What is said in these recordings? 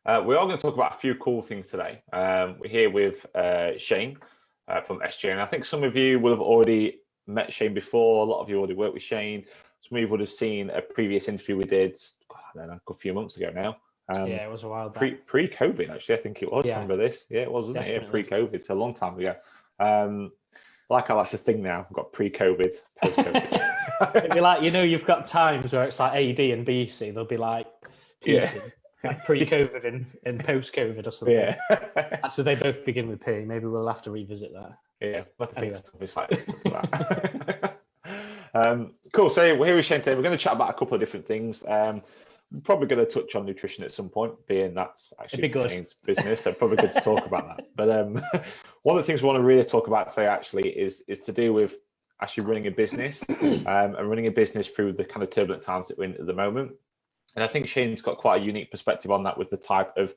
We are going to talk about a few cool things today. We're here with Shane from SJN. I think some of you will have already met Shane before. A lot of you already work with Shane. Some of you would have seen a previous interview we did, I don't know, a few months ago now. Yeah, it was a while back. Pre-COVID, actually, I think it was. Yeah. Remember this? Yeah, it was, wasn't it? Yeah, pre-COVID. It's a long time ago. Like how that's a thing now. We've got pre-COVID, post-COVID. It'd be like, you've got times where it's like AD and BC. They'll be like PC, like pre-COVID and post-COVID or something. Yeah. So they both begin with P. Maybe we'll have to revisit that. Yeah. Anyway. Cool. So we're here with Shane today. We're going to chat about a couple of different things. We're probably going to touch on nutrition at some point, being that's actually Shane's business. So probably good to talk about that. But one of the things we want to really talk about today actually is to do with actually running a business and running a business through the kind of turbulent times that we're in at the moment. And I think Shane's got quite a unique perspective on that with the type of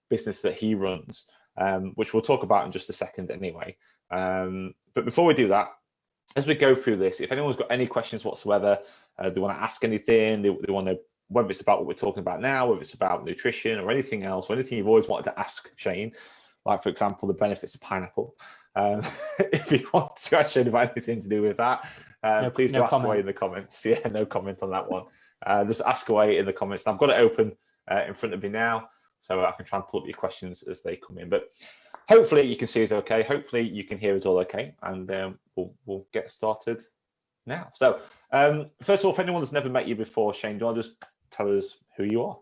business that he runs, which we'll talk about in just a second anyway. But before we do that, as we go through this, if anyone's got any questions whatsoever, they want to ask anything, they want to, whether it's about what we're talking about now, whether it's about nutrition or anything else, or anything you've always wanted to ask Shane, like, for example, the benefits of pineapple. If you want to ask Shane about anything to do with that, please do ask away in the comments. Yeah, no comment on that one. Just ask away in the comments. I've got it open in front of me now, so I can try and pull up your questions as they come in. But hopefully you can see us okay. Hopefully you can hear us all okay. And we'll get started now. So first of all, if anyone has never met you before, Shane, do you want to just tell us who you are?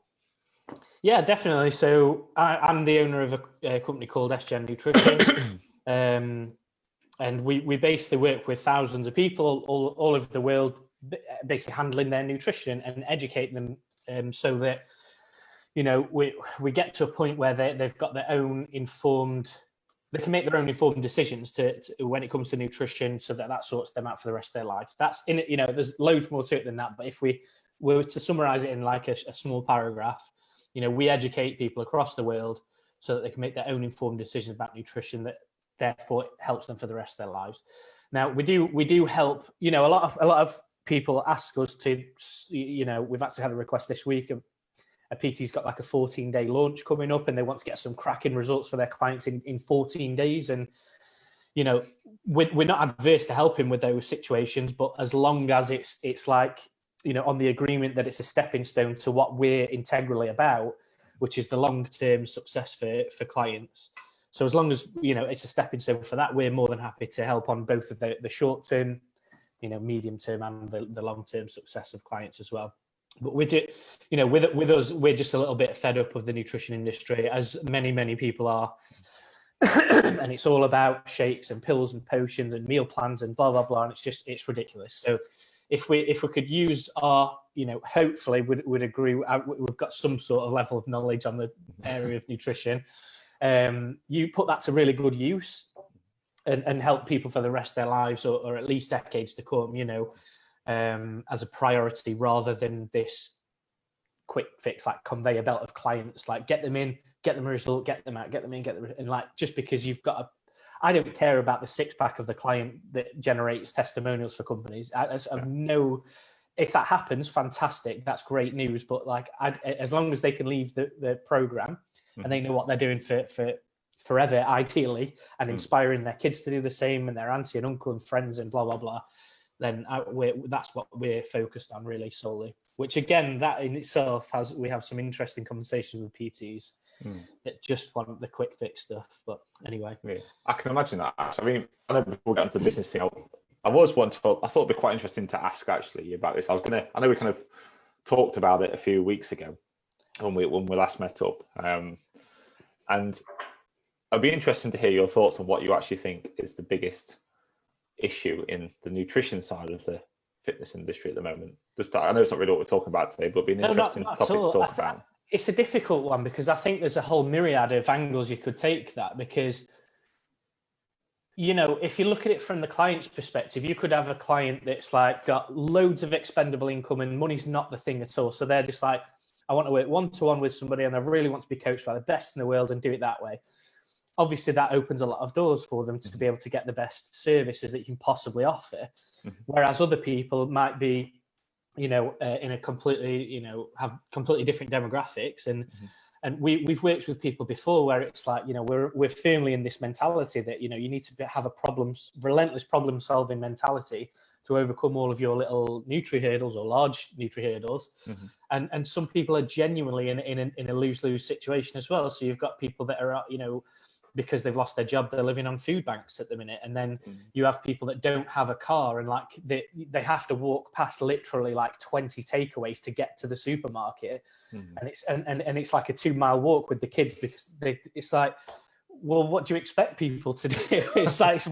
Yeah, definitely. So I'm the owner of a company called SGN Nutrition. And we basically work with thousands of people all over the world, basically handling their nutrition and educate them so that, we get to a point where they've got their own they can make their own informed decisions to when it comes to nutrition, so that sorts them out for the rest of their life. That's in it, there's loads more to it than that. But if we were to summarize it in like a small paragraph, we educate people across the world so that they can make their own informed decisions about nutrition that therefore helps them for the rest of their lives. Now we do help, a lot of people ask us to, we've actually had a request this week. A PT's got like a 14-day launch coming up and they want to get some cracking results for their clients in 14 days. And, we're not adverse to helping with those situations, but as long as it's like, on the agreement that it's a stepping stone to what we're integrally about, which is the long-term success for clients. So as long as, it's a stepping stone for that, we're more than happy to help on both of the short-term, medium-term and the long-term success of clients as well. But with us, we're just a little bit fed up of the nutrition industry, as many people are. And it's all about shakes and pills and potions and meal plans and blah, blah, blah. And it's ridiculous. So if we could use our, hopefully would agree, we've got some sort of level of knowledge on the area of nutrition. You put that to really good use and help people for the rest of their lives or at least decades to come, as a priority, rather than this quick fix, like conveyor belt of clients, like get them in, get them a result, get them out, get them in, get them, and like, just because you've got I don't care about the six pack of the client that generates testimonials for companies. If that happens, fantastic, that's great news. But like, as long as they can leave the program and they know what they're doing for forever, ideally, and inspiring their kids to do the same and their auntie and uncle and friends and blah, blah, blah, then that's what we're focused on really solely. Which again, that in itself we have some interesting conversations with PTs that just want the quick fix stuff. But anyway. Yeah, I can imagine that. I mean, I know before we got into the business thing, I thought it'd be quite interesting to ask actually about this. I know we kind of talked about it a few weeks ago when we last met up. And it'd be interesting to hear your thoughts on what you actually think is the biggest issue in the nutrition side of the fitness industry at the moment. I know it's not really what we're talking about today, but it'd be an interesting topic to talk about. It's a difficult one because I think there's a whole myriad of angles you could take that, because if you look at it from the client's perspective, you could have a client that's like got loads of expendable income and money's not the thing at all. So they're just like, I want to work one-to-one with somebody and I really want to be coached by the best in the world and do it that way. Obviously, that opens a lot of doors for them to be able to get the best services that you can possibly offer. Whereas other people might be, in a completely, have completely different demographics and And we've worked with people before where it's like, you know, we're firmly in this mentality that, you know, you need to have a relentless problem solving mentality to overcome all of your little nutri hurdles or large nutri hurdles. And some people are genuinely in a lose-lose situation as well. So you've got people that are, you know, because they've lost their job, they're living on food banks at the minute. And then you have people that don't have a car and like they have to walk past literally like 20 takeaways to get to the supermarket. And it's like a 2-mile walk with the kids because it's like, well, what do you expect people to do? It's like,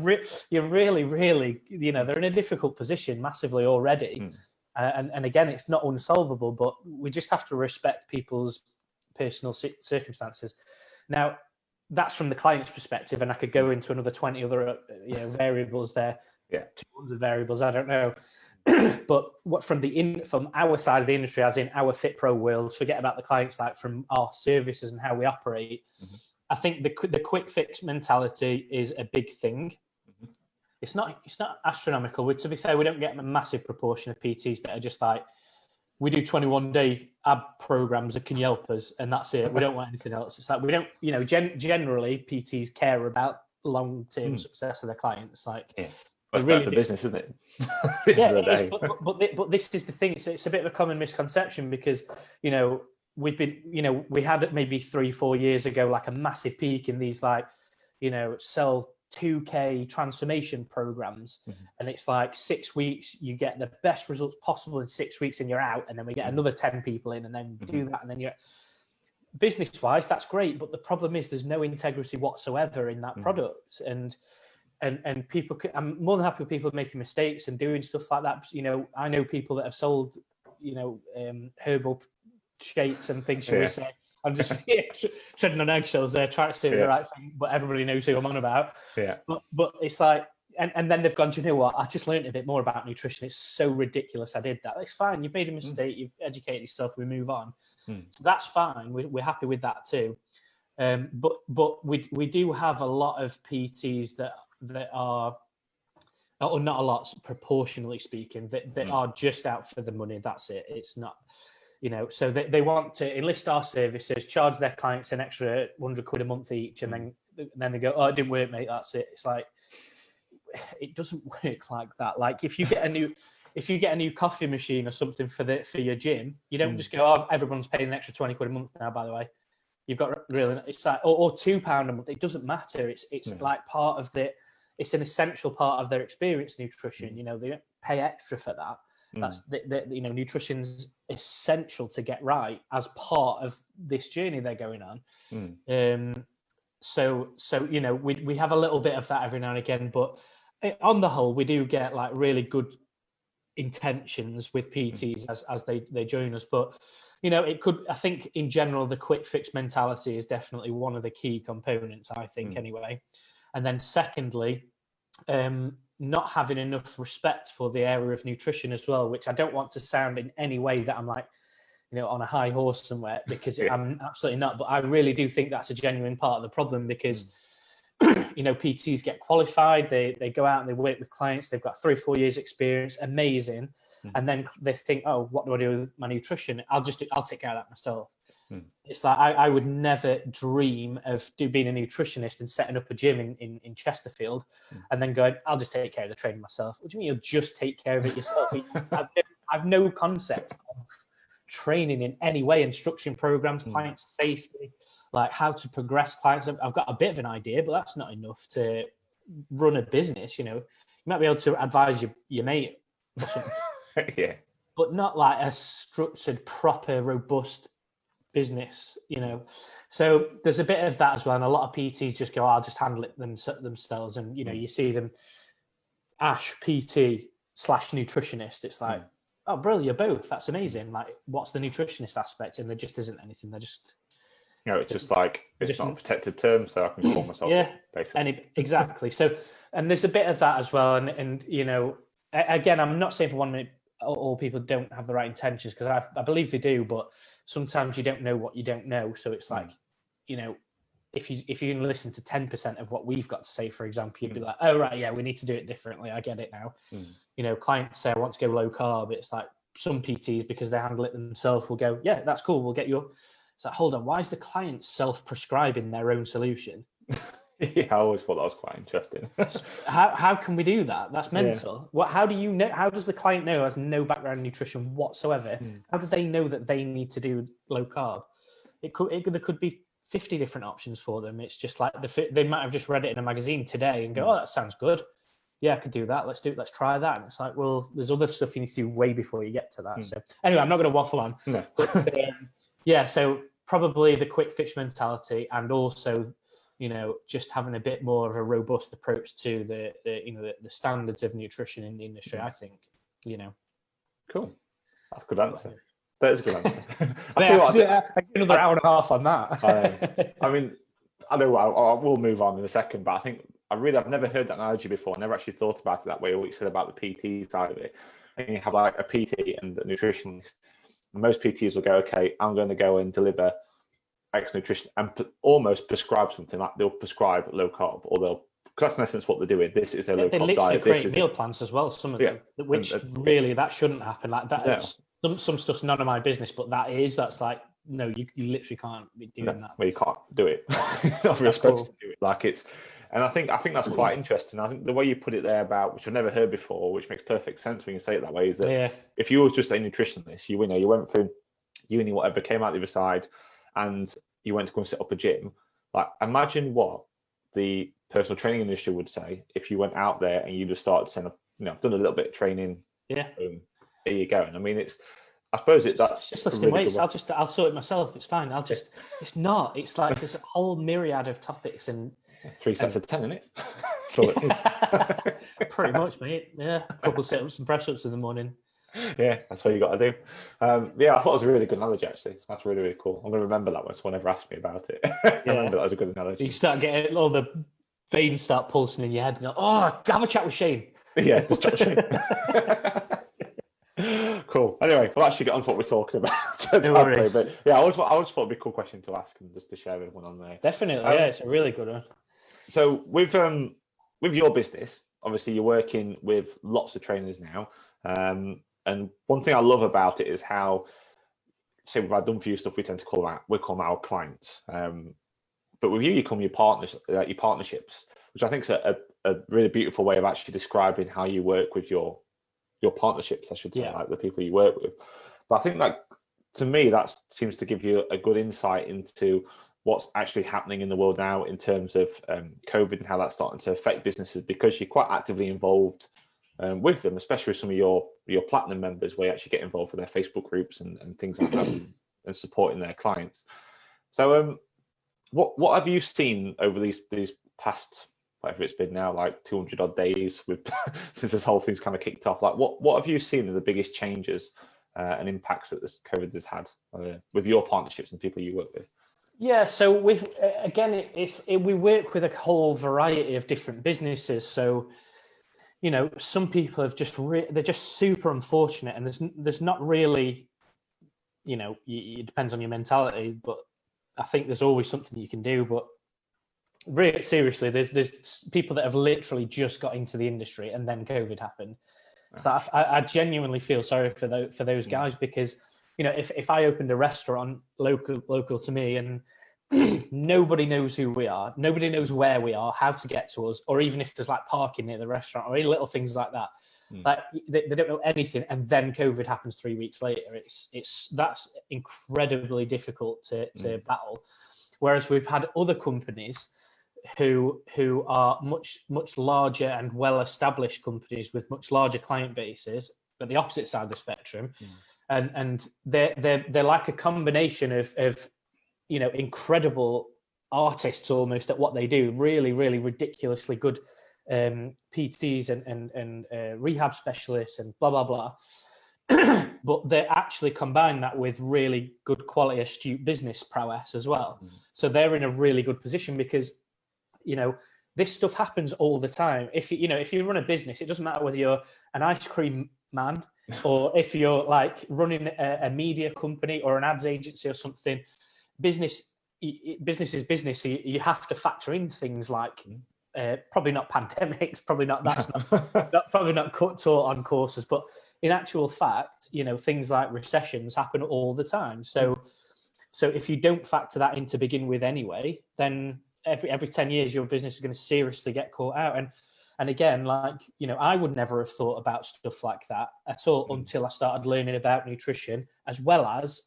you're really, you know, they're in a difficult position massively already. And again, it's not unsolvable, but we just have to respect people's personal circumstances. Now, that's from the client's perspective, and I could go into another 20 other variables there. 200 variables, I don't know. But what from our side of the industry, as in our Fit Pro world, forget about the clients, like from our services and how we operate. I think the quick fix mentality is a big thing. It's not astronomical. To be fair, we don't get a massive proportion of PTs that are just like, we do 21-day ab programs that can help us, and that's it. We don't want anything else. It's like we don't, you know, generally PTs care about long-term success of their clients. Like, it's really for business, isn't it? It is, but this is the thing. It's a bit of a common misconception because, you know, we had maybe 3-4 years ago like a massive peak in these like, you know, sell 2K transformation programs, and it's like 6 weeks, you get the best results possible in 6 weeks and you're out, and then we get another 10 people in and then do that, and then you're business wise, that's great, but the problem is there's no integrity whatsoever in that product. And people I'm more than happy with people making mistakes and doing stuff like that. You know, I know people that have sold, you know, herbal shapes and things, shall we say. I'm just treading on eggshells there, trying to say the right thing, but everybody knows who I'm on about. But it's like, and then they've gone, do you know what? I just learned a bit more about nutrition. It's so ridiculous I did that. It's fine. You've made a mistake. You've educated yourself. We move on. So that's fine. We're happy with that too. But we do have a lot of PTs that are, or not a lot, proportionally speaking, that are just out for the money. That's it. It's not, you know, so they want to enlist our services, charge their clients an extra 100 quid a month each, and then they go, oh, it didn't work, mate. That's it. It's like, it doesn't work like that. Like if you get a new coffee machine or something for your gym, you don't just go, oh, everyone's paying an extra 20 quid a month now, by the way. You've got really, it's like, or £2 a month. It doesn't matter. It's like part of it's an essential part of their experience, nutrition. You know, they don't pay extra for that. That's you know, nutrition's essential to get right as part of this journey they're going on. So you know, we have a little bit of that every now and again, but on the whole, we do get like really good intentions with PTs as they join us. But you know, I think in general, the quick fix mentality is definitely one of the key components, I think, anyway. And then secondly, not having enough respect for the area of nutrition as well, which I don't want to sound in any way that I'm like, you know, on a high horse somewhere, because I'm absolutely not. But I really do think that's a genuine part of the problem, because, you know, PTs get qualified, they go out and they work with clients, they've got 3 or 4 years experience, amazing. And then they think, oh, what do I do with my nutrition? I'll take care of that myself. It's like, I would never dream of being a nutritionist and setting up a gym in Chesterfield and then going, I'll just take care of the training myself. What do you mean you'll just take care of it yourself? I've no concept of training in any way, instruction programs, client safety, like how to progress clients. I've got a bit of an idea, but that's not enough to run a business. You know, you might be able to advise your mate or something. But not like a structured, proper, robust business, you know. So there's a bit of that as well, and a lot of PTs just go, I'll just handle it themselves. And you know, you see them Ash PT / nutritionist. It's like, oh, brilliant, you're both. That's amazing. Like, what's the nutritionist aspect? And there just isn't anything. They're just, you know, it's just like, it's not a protected term, so I can call myself basically. Exactly. So, and there's a bit of that as well. And you know, again, I'm not saying for 1 minute all people don't have the right intentions, because I believe they do, but sometimes you don't know what you don't know. So it's like, you know, if you can listen to 10% of what we've got to say, for example, you'd be like, oh, right, yeah, we need to do it differently. I get it now. You know, clients say, I want to go low carb. It's like some PTs, because they handle it themselves, will go, yeah, that's cool. We'll get you It's like, hold on, why is the client self-prescribing their own solution? Yeah, I always thought that was quite interesting. How can we do that? That's mental. Yeah. How do you know? How does the client know, has no background in nutrition whatsoever? How do they know that they need to do low carb? There could be 50 different options for them. It's just like they might have just read it in a magazine today and go, oh, that sounds good. Yeah, I could do that. Let's try that. And it's like, well, there's other stuff you need to do way before you get to that. So anyway, I'm not going to waffle on. No. But, yeah, so probably the quick fix mentality, and also, you know, just having a bit more of a robust approach to the standards of nutrition in the industry, I think, you know. Cool. That's a good answer. That is a good answer. I get another hour and a half on that. I mean, I know I will move on in a second, but I think I've never heard that analogy before. I never actually thought about it that way. What you said about the PT side of it. And you have like a PT and a nutritionist. And most PTs will go, okay, I'm going to go and deliver X nutrition and almost prescribe something. Like they'll prescribe low carb, or because that's in essence what they're doing. This is a low carb diet. They literally create meal plans as well, some of them, which really that shouldn't happen. Like that. Yeah. Some stuff's none of my business, but that's like, no, you literally can't be doing that. Well, you can't do it. You're supposed to do it. Like and I think that's quite interesting. I think the way you put it there about, which I've never heard before, which makes perfect sense when you say it that way, is that if you were just a nutritionist, you went through uni, whatever, came out the other side, and you went to go and set up a gym. Like, imagine what the personal training industry would say if you went out there and you just started saying, I've done a little bit of training. Yeah. Boom, here you go. And I mean, I suppose that's just lifting weights. I'll sort it myself. It's fine. It's not. It's like there's a whole myriad of topics and 3 sets of 10, isn't it? That's all it is. Pretty much, mate. Yeah, a couple of sit-ups and press-ups in the morning. Yeah, that's what you got to do. Yeah, I thought it was a really good analogy, actually. That's really, really cool. I'm going to remember that when someone ever asked me about it. I remember that was a good analogy. You start getting all the veins start pulsing in your head. And you're like, oh, have a chat with Shane. Yeah, just chat with Shane. Cool. Anyway, we'll actually get on to what we're talking about. No worries. But yeah, I always thought it'd be a cool question to ask and just to share everyone on there. Definitely, yeah, it's a really good one. So with your business, obviously you're working with lots of trainers now. And one thing I love about it is how, say, with our done for you stuff, we tend to call them our clients. But with you, you call them your partnerships, which I think is a really beautiful way of actually describing how you work with your partnerships, I should say, like the people you work with. But I think that, to me, that seems to give you a good insight into what's actually happening in the world now in terms of COVID and how that's starting to affect businesses, because you're quite actively involved with them, especially with some of your platinum members, where you actually get involved with their Facebook groups and things like that, and supporting their clients. So what have you seen over these past, whatever it's been now, like 200 odd days with since this whole thing's kind of kicked off? Like what have you seen are the biggest changes and impacts that this COVID has had with your partnerships and people you work with? Yeah, so with again, we work with a whole variety of different businesses. So, some people have they're just super unfortunate, and there's not really, it depends on your mentality, but I think there's always something you can do. But really seriously, there's people that have literally just got into the industry and then COVID happened. So I genuinely feel sorry for those guys, because if I opened a restaurant local to me and nobody knows who we are, nobody knows where we are, how to get to us, or even if there's like parking near the restaurant or any little things like that, like they don't know anything, and then COVID happens 3 weeks later, that's incredibly difficult to battle. Whereas we've had other companies who are much larger and well-established companies with much larger client bases at the opposite side of the spectrum, and they're like a combination of incredible artists almost at what they do, really ridiculously good PTs and rehab specialists and blah blah blah. But they actually combine that with really good quality astute business prowess as well. So they're in a really good position, because this stuff happens all the time. If you run a business, it doesn't matter whether you're an ice cream man or if you're like running a media company or an ads agency or something. Business is business. You have to factor in things like probably not pandemics, probably not probably not taught on courses, but in actual fact, things like recessions happen all the time. So So if you don't factor that in to begin with anyway, then every 10 years, your business is going to seriously get caught out. And again, like, you know, I would never have thought about stuff like that at all until I started learning about nutrition, as well as,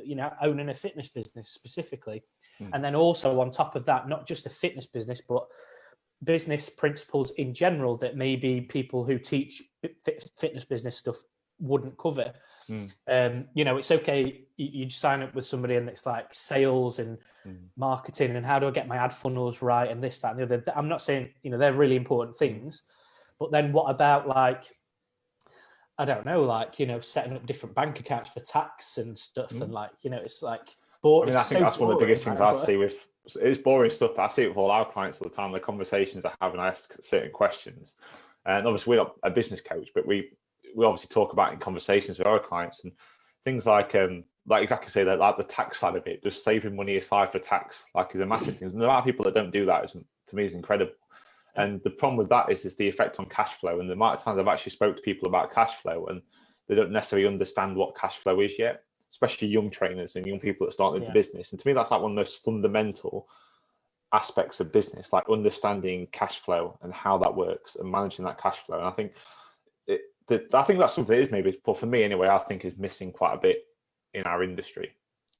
you know, owning a fitness business specifically. And then also on top of that, not just a fitness business, but business principles in general that maybe people who teach fitness business stuff wouldn't cover. You know, it's okay, you sign up with somebody and it's like sales and marketing and how do I get my ad funnels right and this, that, and the other. I'm not saying, you know, they're really important things, but then what about, like, I don't know, like, you know, setting up different bank accounts for tax and stuff, and like, you know, it's like boring. I mean, I think that's one of the biggest things I see with, it's boring stuff, but I see it with all our clients all the time, the conversations I have and I ask certain questions. And obviously we're not a business coach, but we obviously talk about in conversations with our clients, and things like exactly say that, like the tax side of it, just saving money aside for tax, like, is a massive thing. And there are people that don't do that, to me, is incredible. And the problem with that is the effect on cash flow, and the amount of times I've actually spoke to people about cash flow and they don't necessarily understand what cash flow is yet, especially young trainers and young people that start into business. And to me, that's like one of the most fundamental aspects of business, like understanding cash flow and how that works and managing that cash flow. And I think that's something that is, maybe, but for me anyway, I think is missing quite a bit in our industry.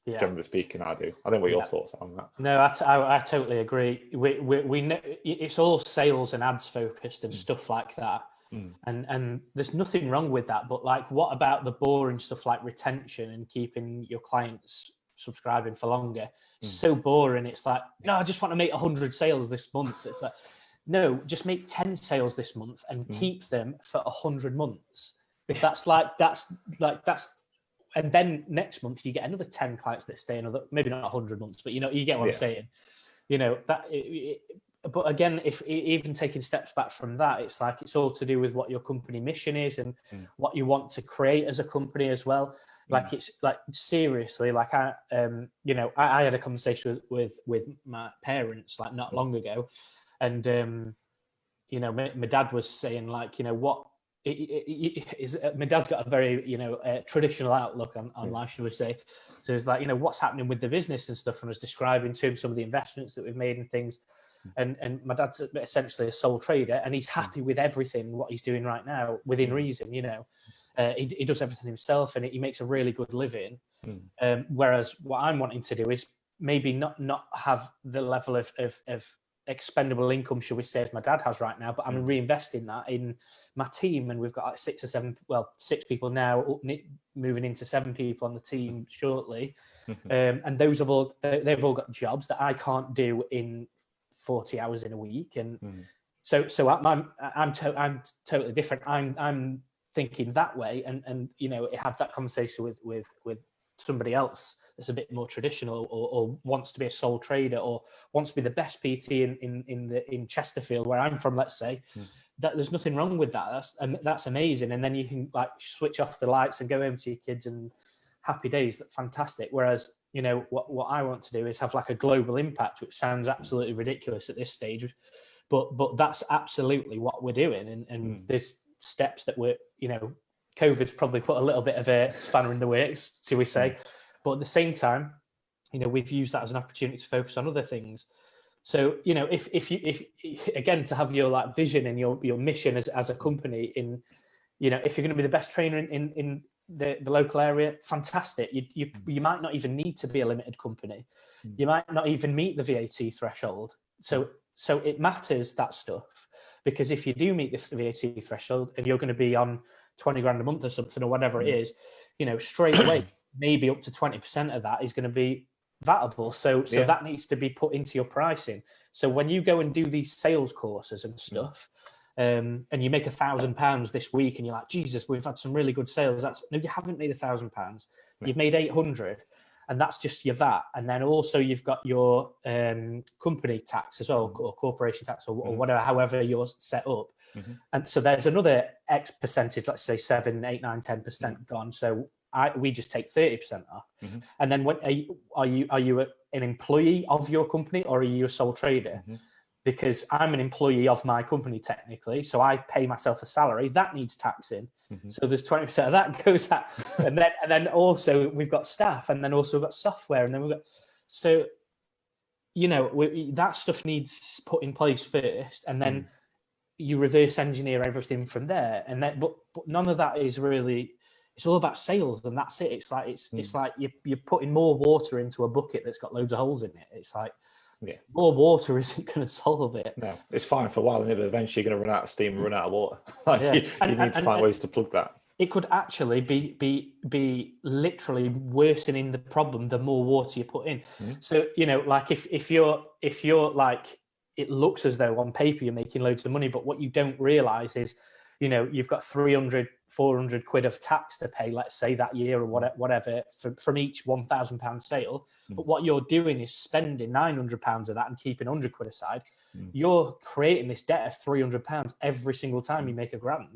Generally speaking, I do. I think what your thoughts are on that. No, I totally agree. We know it's all sales and ads focused and stuff like that. And there's nothing wrong with that. But like, what about the boring stuff like retention and keeping your clients subscribing for longer? It's so boring. It's like, no, I just want to make 100 sales this month. It's like, no, just make 10 sales this month and keep them for 100 months. If that's and then next month you get another 10 clients that stay another, maybe not 100 months, but you know, you get what I'm saying. You know, but again, if even taking steps back from that, it's like, it's all to do with what your company mission is and what you want to create as a company as well. Like, it's like, seriously, like, I had a conversation with my parents like not long ago, and you know, my dad was saying, like, you know, what my dad's got a very, you know, traditional outlook on life, shall we say. So it's like, you know, what's happening with the business and stuff, and I was describing to him some of the investments that we've made and things. And my dad's essentially a sole trader, and he's happy with everything what he's doing right now within reason. You know, he does everything himself, and he makes a really good living. Whereas what I'm wanting to do is maybe not have the level of expendable income, shall we say, as my dad has right now, but I'm reinvesting that in my team, and we've got like 6 people now, moving into 7 people on the team shortly. And they've all got jobs that I can't do in 40 hours in a week, and so I'm totally different. I'm thinking that way, and you know, have that conversation with somebody else that's a bit more traditional, or wants to be a sole trader, or wants to be the best PT in Chesterfield, where I'm from, let's say. That there's nothing wrong with that. That's amazing. And then you can like switch off the lights and go home to your kids and happy days. That's fantastic. Whereas, you know, what I want to do is have like a global impact, which sounds absolutely ridiculous at this stage, but that's absolutely what we're doing. And there's steps that we're, you know, COVID's probably put a little bit of a spanner in the works, shall we say. But at the same time, you know, we've used that as an opportunity to focus on other things. So, you know, if again, to have your like vision and your mission as a company, in, you know, if you're going to be the best trainer in the local area, fantastic. You might not even need to be a limited company. You might not even meet the VAT threshold. So it matters, that stuff, because if you do meet the VAT threshold and you're going to be on 20 grand a month or something, or whatever it is, you know, straight away, maybe up to 20% of that is going to be vatable. So that needs to be put into your pricing. So when you go and do these sales courses and stuff, and you make £1,000 this week, and you're like, Jesus, we've had some really good sales. No, you haven't made £1,000. You've made 800, and that's just your VAT. And then also you've got your company tax as well, or corporation tax, or whatever, however you're set up. And so there's another X percentage, let's say 7, 8, 9, 10% gone. So we just take 30% off. And then what are you an employee of your company, or are you a sole trader? Because I'm an employee of my company technically, so I pay myself a salary that needs tax in. So there's 20% of that goes out, and then also we've got staff, and then also we've got software, and then we've got, so that stuff needs put in place first, and then you reverse engineer everything from there. And then but none of that is really, it's all about sales, and that's it. It's like it's like you're putting more water into a bucket that's got loads of holes in it. It's like, more water isn't going to solve it. No, it's fine for a while, but eventually you're going to run out of steam and run out of water. You need to find ways to plug that. It could actually be literally worsening the problem the more water you put in. So like if you're like, it looks as though on paper you're making loads of money, but what you don't realize is, you've got 300, 400 quid of tax to pay, let's say, that year or whatever from each £1,000 sale. But what you're doing is spending £900 of that and keeping 100 quid aside. You're creating this debt of £300 every single time you make a grand.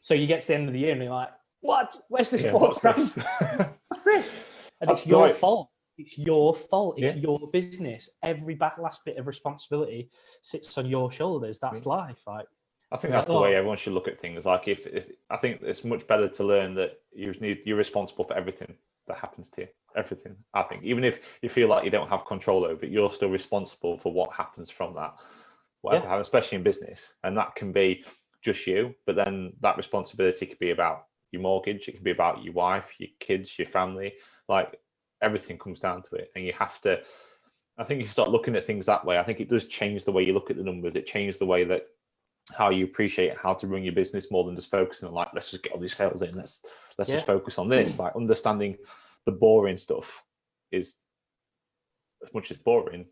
So you get to the end of the year and you're like, what? Where's this £4 grand? What's this? And it's your fault. It's your fault. It's your business. Every last bit of responsibility sits on your shoulders. That's life. I think that's the way everyone should look at things. Like if I think it's much better to learn that you're responsible for everything that happens to you. Everything. I think even if you feel like you don't have control over it, you're still responsible for what happens from that. Whatever happens, especially in business, and that can be just you. But then that responsibility could be about your mortgage. It can be about your wife, your kids, your family. Like everything comes down to it, and you have to. I think you start looking at things that way. I think it does change the way you look at the numbers. It changes the way that how you appreciate how to run your business, more than just focusing on like, let's just get all these sales in. Let's just focus on this. Like understanding the boring stuff is, as much as boring,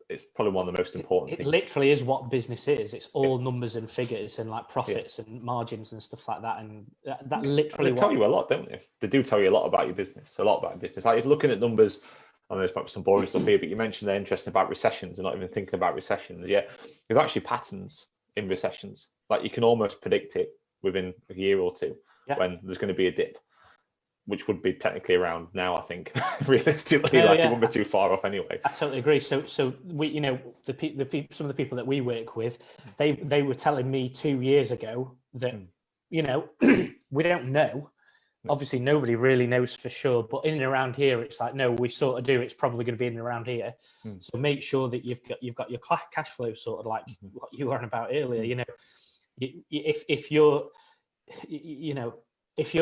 it's probably one of the most important things. It literally is what business is. It's all numbers and figures and like profits and margins and stuff like that. And that literally they tell you a lot, don't they? They do tell you a lot about your business, Like if looking at numbers, I know there's probably some boring stuff here, but you mentioned they're interesting about recessions and not even thinking about recessions. Yeah, there's actually patterns in recessions. Like you can almost predict it within a year or two when there's going to be a dip, which would be technically around now, I think. Realistically, it wouldn't be too far off anyway. I totally agree. So we, some of the people that we work with, they were telling me 2 years ago that we don't know. Obviously, nobody really knows for sure, but in and around here, it's like, no, we sort of do. It's probably going to be in and around here. So make sure that you've got your cash flow sort of like what you were on about earlier. If your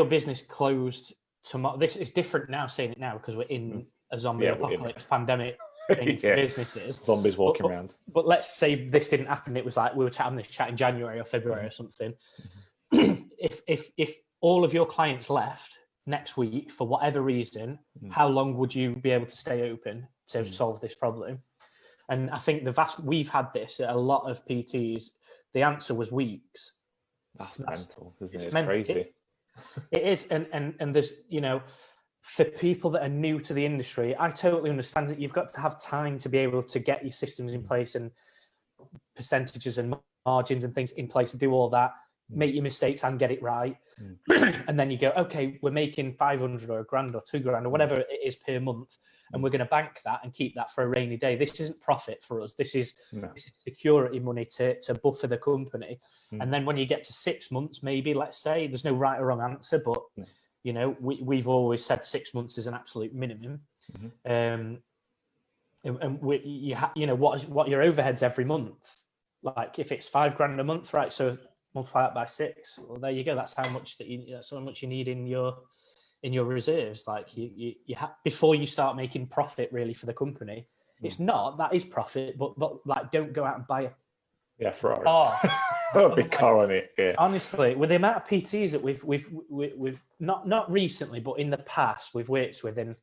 business closed tomorrow, this is different now saying it now because we're in a zombie apocalypse pandemic thing for businesses. Zombies walking around. But let's say this didn't happen. It was like we were having this chat in January or February or something. If all of your clients left next week for whatever reason, how long would you be able to stay open to solve this problem? And I think we've had this at a lot of PTs. The answer was weeks. That's mental, isn't it? It's crazy. It is, and there's for people that are new to the industry, I totally understand that you've got to have time to be able to get your systems in place and percentages and margins and things in place to do all that. Make your mistakes and get it right. And then you go, okay, we're making 500 or $1,000 or $2,000 or whatever it is per month. And we're going to bank that and keep that for a rainy day. This isn't profit for us. This is security money to buffer the company. And then when you get to 6 months, maybe, let's say, there's no right or wrong answer, but we've always said 6 months is an absolute minimum. And what are your overheads every month? Like if it's $5,000 a month, right? So multiply that by 6. Well, there you go. That's how much you need in your reserves. Like you before you start making profit really for the company. It's not, that is profit, but like don't go out and buy a Ferrari. A big car on it. Yeah. Honestly, with the amount of PTs that we've not recently, but in the past we've worked with, and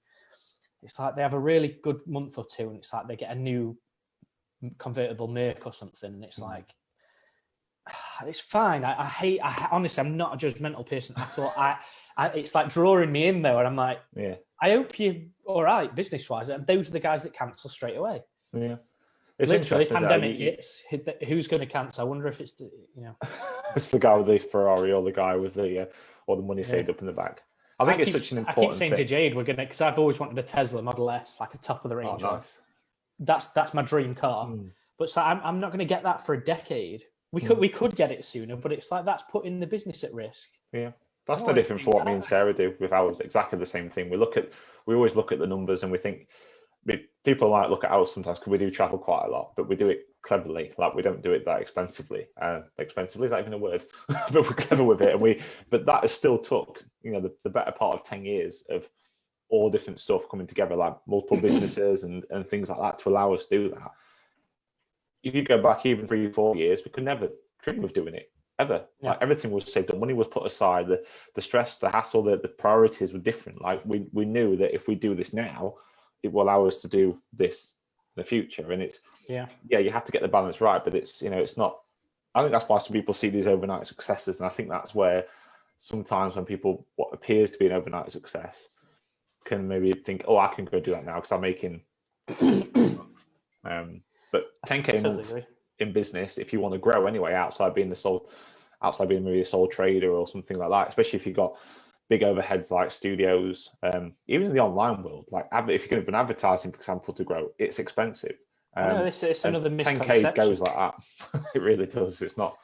it's like they have a really good month or two, and it's like they get a new convertible Merc or something, and it's like, it's fine. I honestly, I'm not a judgmental person at all. It's like drawing me in though, and I'm like, I hope you're all right business wise. And those are the guys that cancel straight away. Yeah, it's literally pandemic hits. Who's going to cancel? I wonder if it's it's the guy with the Ferrari or the guy with the all the money saved up in the bank. I think it's such an important. I keep saying to Jade, we're gonna, because I've always wanted a Tesla Model S, like a top of the range. Oh, nice. That's my dream car. But so I'm not going to get that for a decade. We could get it sooner, but it's like that's putting the business at risk. Yeah, that's the difference for what me and Sarah do with ours. Exactly the same thing. We always look at the numbers and we think, people might look at ours sometimes because we do travel quite a lot, but we do it cleverly. Like, we don't do it that expensively. Expensively is that even a word? But we're clever with it, but that has still took, the better part of 10 years of all different stuff coming together, like multiple businesses and things like that, to allow us to do that. If you go back even 3-4 years, we could never dream of doing it ever. Yeah. Like, everything was saved up, money was put aside, the stress, the hassle, the priorities were different. Like, we knew that if we do this now, it will allow us to do this in the future. And it's you have to get the balance right, but it's not. I think that's why some people see these overnight successes, and I think that's where sometimes when people, what appears to be an overnight success, can maybe think, oh, I can go do that now because I'm making but 10K a month in business, if you want to grow anyway, outside being maybe a sole trader or something like that, especially if you've got big overheads like studios, even in the online world, like if you're going to have advertising, for example, to grow, it's expensive. It's another misconception. 10K goes like that. It really does. It's not.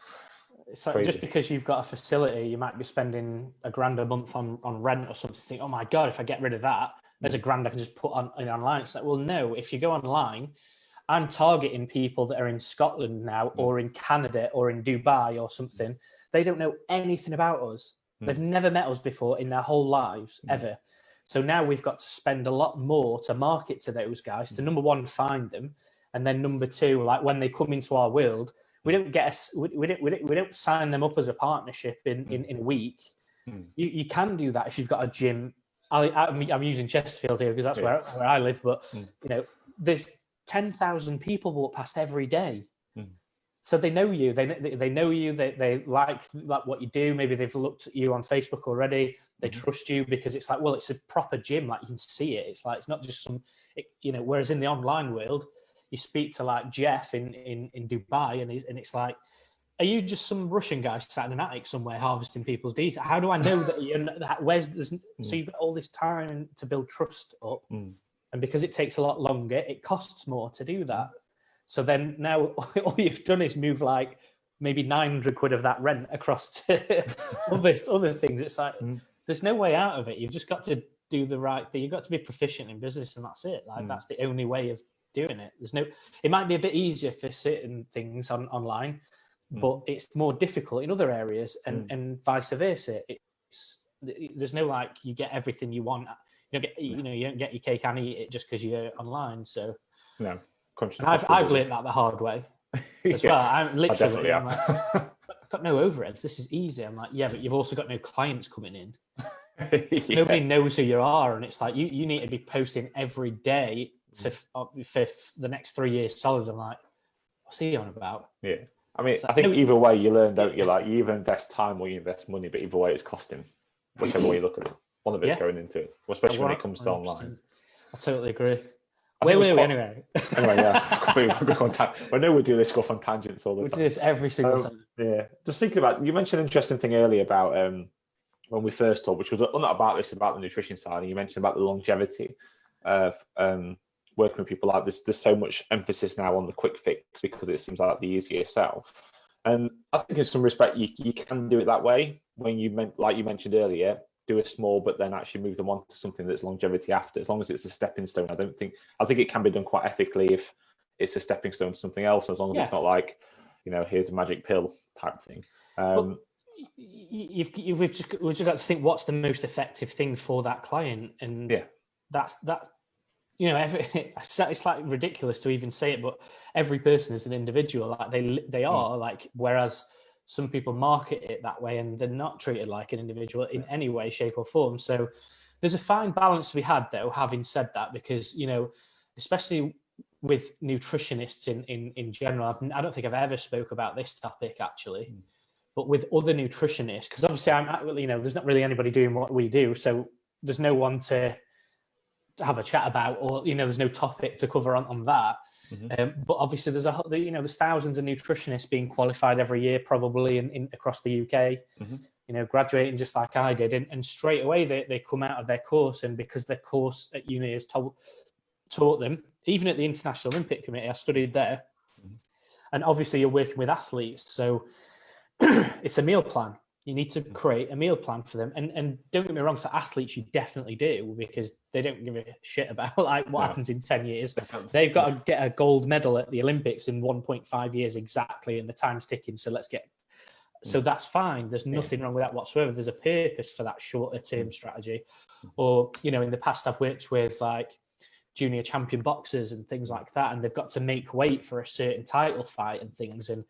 It's like, just because you've got a facility, you might be spending $1,000 a month on rent or something. Think, oh my God, if I get rid of that, there's $1,000 I can just put on online. It's like, well, no, if you go online, I'm targeting people that are in Scotland now, or in Canada, or in Dubai or something. They don't know anything about us. They've never met us before in their whole lives, ever. So now we've got to spend a lot more to market to those guys, to number one, find them. And then number two, like when they come into our world, we don't sign them up as a partnership in a week. You can do that if you've got a gym. I'm using Chesterfield here because that's where I live, but there's 10,000 people walk past every day. So they know you. They know you. They like what you do. Maybe they've looked at you on Facebook already. They trust you because it's like, well, it's a proper gym. Like, you can see it. It's like, it's not just whereas in the online world, you speak to like Jeff in Dubai, and it's like, are you just some Russian guy sat in an attic somewhere harvesting people's deeds? How do I know that so you've got all this time to build trust up, and because it takes a lot longer, it costs more to do that. So then now all you've done is move like maybe 900 quid of that rent across to other things. It's like, there's no way out of it. You've just got to do the right thing. You've got to be proficient in business, and that's it. Like, that's the only way of doing it. It might be a bit easier for certain things online, but it's more difficult in other areas, and vice versa. There's no, like, you get everything you want. You don't get your cake and eat it just because you're online. So no. I've learned that the hard way as well. I'm literally, I'm like, I've got no overheads. This is easy. I'm like, yeah, but you've also got no clients coming in. Nobody knows who you are, and it's like you need to be posting every day for the next 3 years solid. I'm like, what's he on about? Yeah, I mean, I think either way you learn, don't you? Like, you either invest time or you invest money, but either way it's costing. Whichever way you look at it, one of it's going into it, especially when it comes to online. I totally agree. Anyway. I know we do this stuff on tangents all the time. We do this every single time. Yeah. Just thinking about, you mentioned an interesting thing earlier about when we first talked, which was not about the nutrition side, and you mentioned about the longevity of working with people like this. There's so much emphasis now on the quick fix because it seems like the easier sell. And I think in some respect you can do it that way when like you mentioned earlier, do a small, but then actually move them on to something that's longevity after, as long as it's a stepping stone. I think it can be done quite ethically if it's a stepping stone to something else, as long as it's not like, here's a magic pill type thing. We've just got to think, what's the most effective thing for that client, and that's it's like ridiculous to even say it, but every person is an individual. Like, they are like, whereas some people market it that way and they're not treated like an individual in any way, shape or form. So there's a fine balance to be had, though, having said that, because, especially with nutritionists in general, I don't think I've ever spoke about this topic actually, but with other nutritionists, because obviously there's not really anybody doing what we do. So there's no one to have a chat about, or, there's no topic to cover on that. But obviously there's thousands of nutritionists being qualified every year, probably in across the UK, graduating just like I did, and straight away they come out of their course, and because their course at uni has taught them, even at the International Olympic Committee, I studied there, and obviously you're working with athletes, so it's a meal plan. You need to create a meal plan for them. And don't get me wrong, for athletes, you definitely do, because they don't give a shit about like what happens in 10 years. They've got to get a gold medal at the Olympics in 1.5 years exactly, and the time's ticking. So so that's fine. There's nothing wrong with that whatsoever. There's a purpose for that shorter term strategy. Or, you know, in the past, I've worked with like junior champion boxers and things like that, and they've got to make weight for a certain title fight and things. And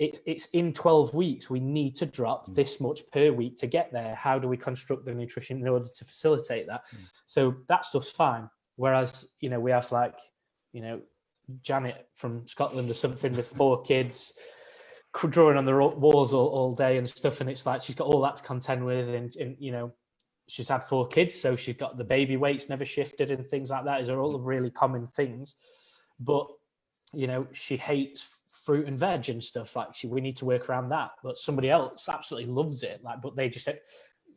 it's in 12 weeks, we need to drop this much per week to get there. How do we construct the nutrition in order to facilitate that? So that stuff's fine. Whereas, you know, we have like, you know, Janet from Scotland or something with 4 kids drawing on the walls all day and stuff. And it's like, she's got all that to contend with. And you know, she's had 4 kids, so she's got the baby weights never shifted and things like that. These are all really common things. But, you know, she hates fruit and veg and stuff. Like, we need to work around that. But somebody else absolutely loves it. Like, but they just,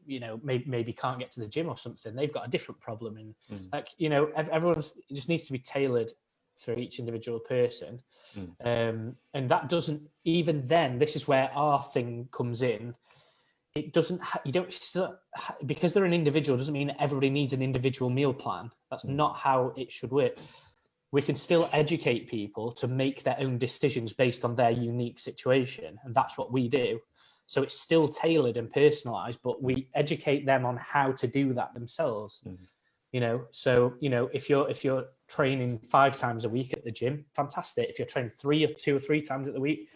you know, maybe can't get to the gym or something. They've got a different problem. And like, you know, it just needs to be tailored for each individual person. And that doesn't, even then, this is where our thing comes in. It doesn't, you don't still, because they're an individual doesn't mean everybody needs an individual meal plan. That's not how it should work. We can still educate people to make their own decisions based on their unique situation. And that's what we do. So it's still tailored and personalized, but we educate them on how to do that themselves. You know, so, you know, if you're training 5 times a week at the gym, fantastic. If you're training 2 or 3 times at the week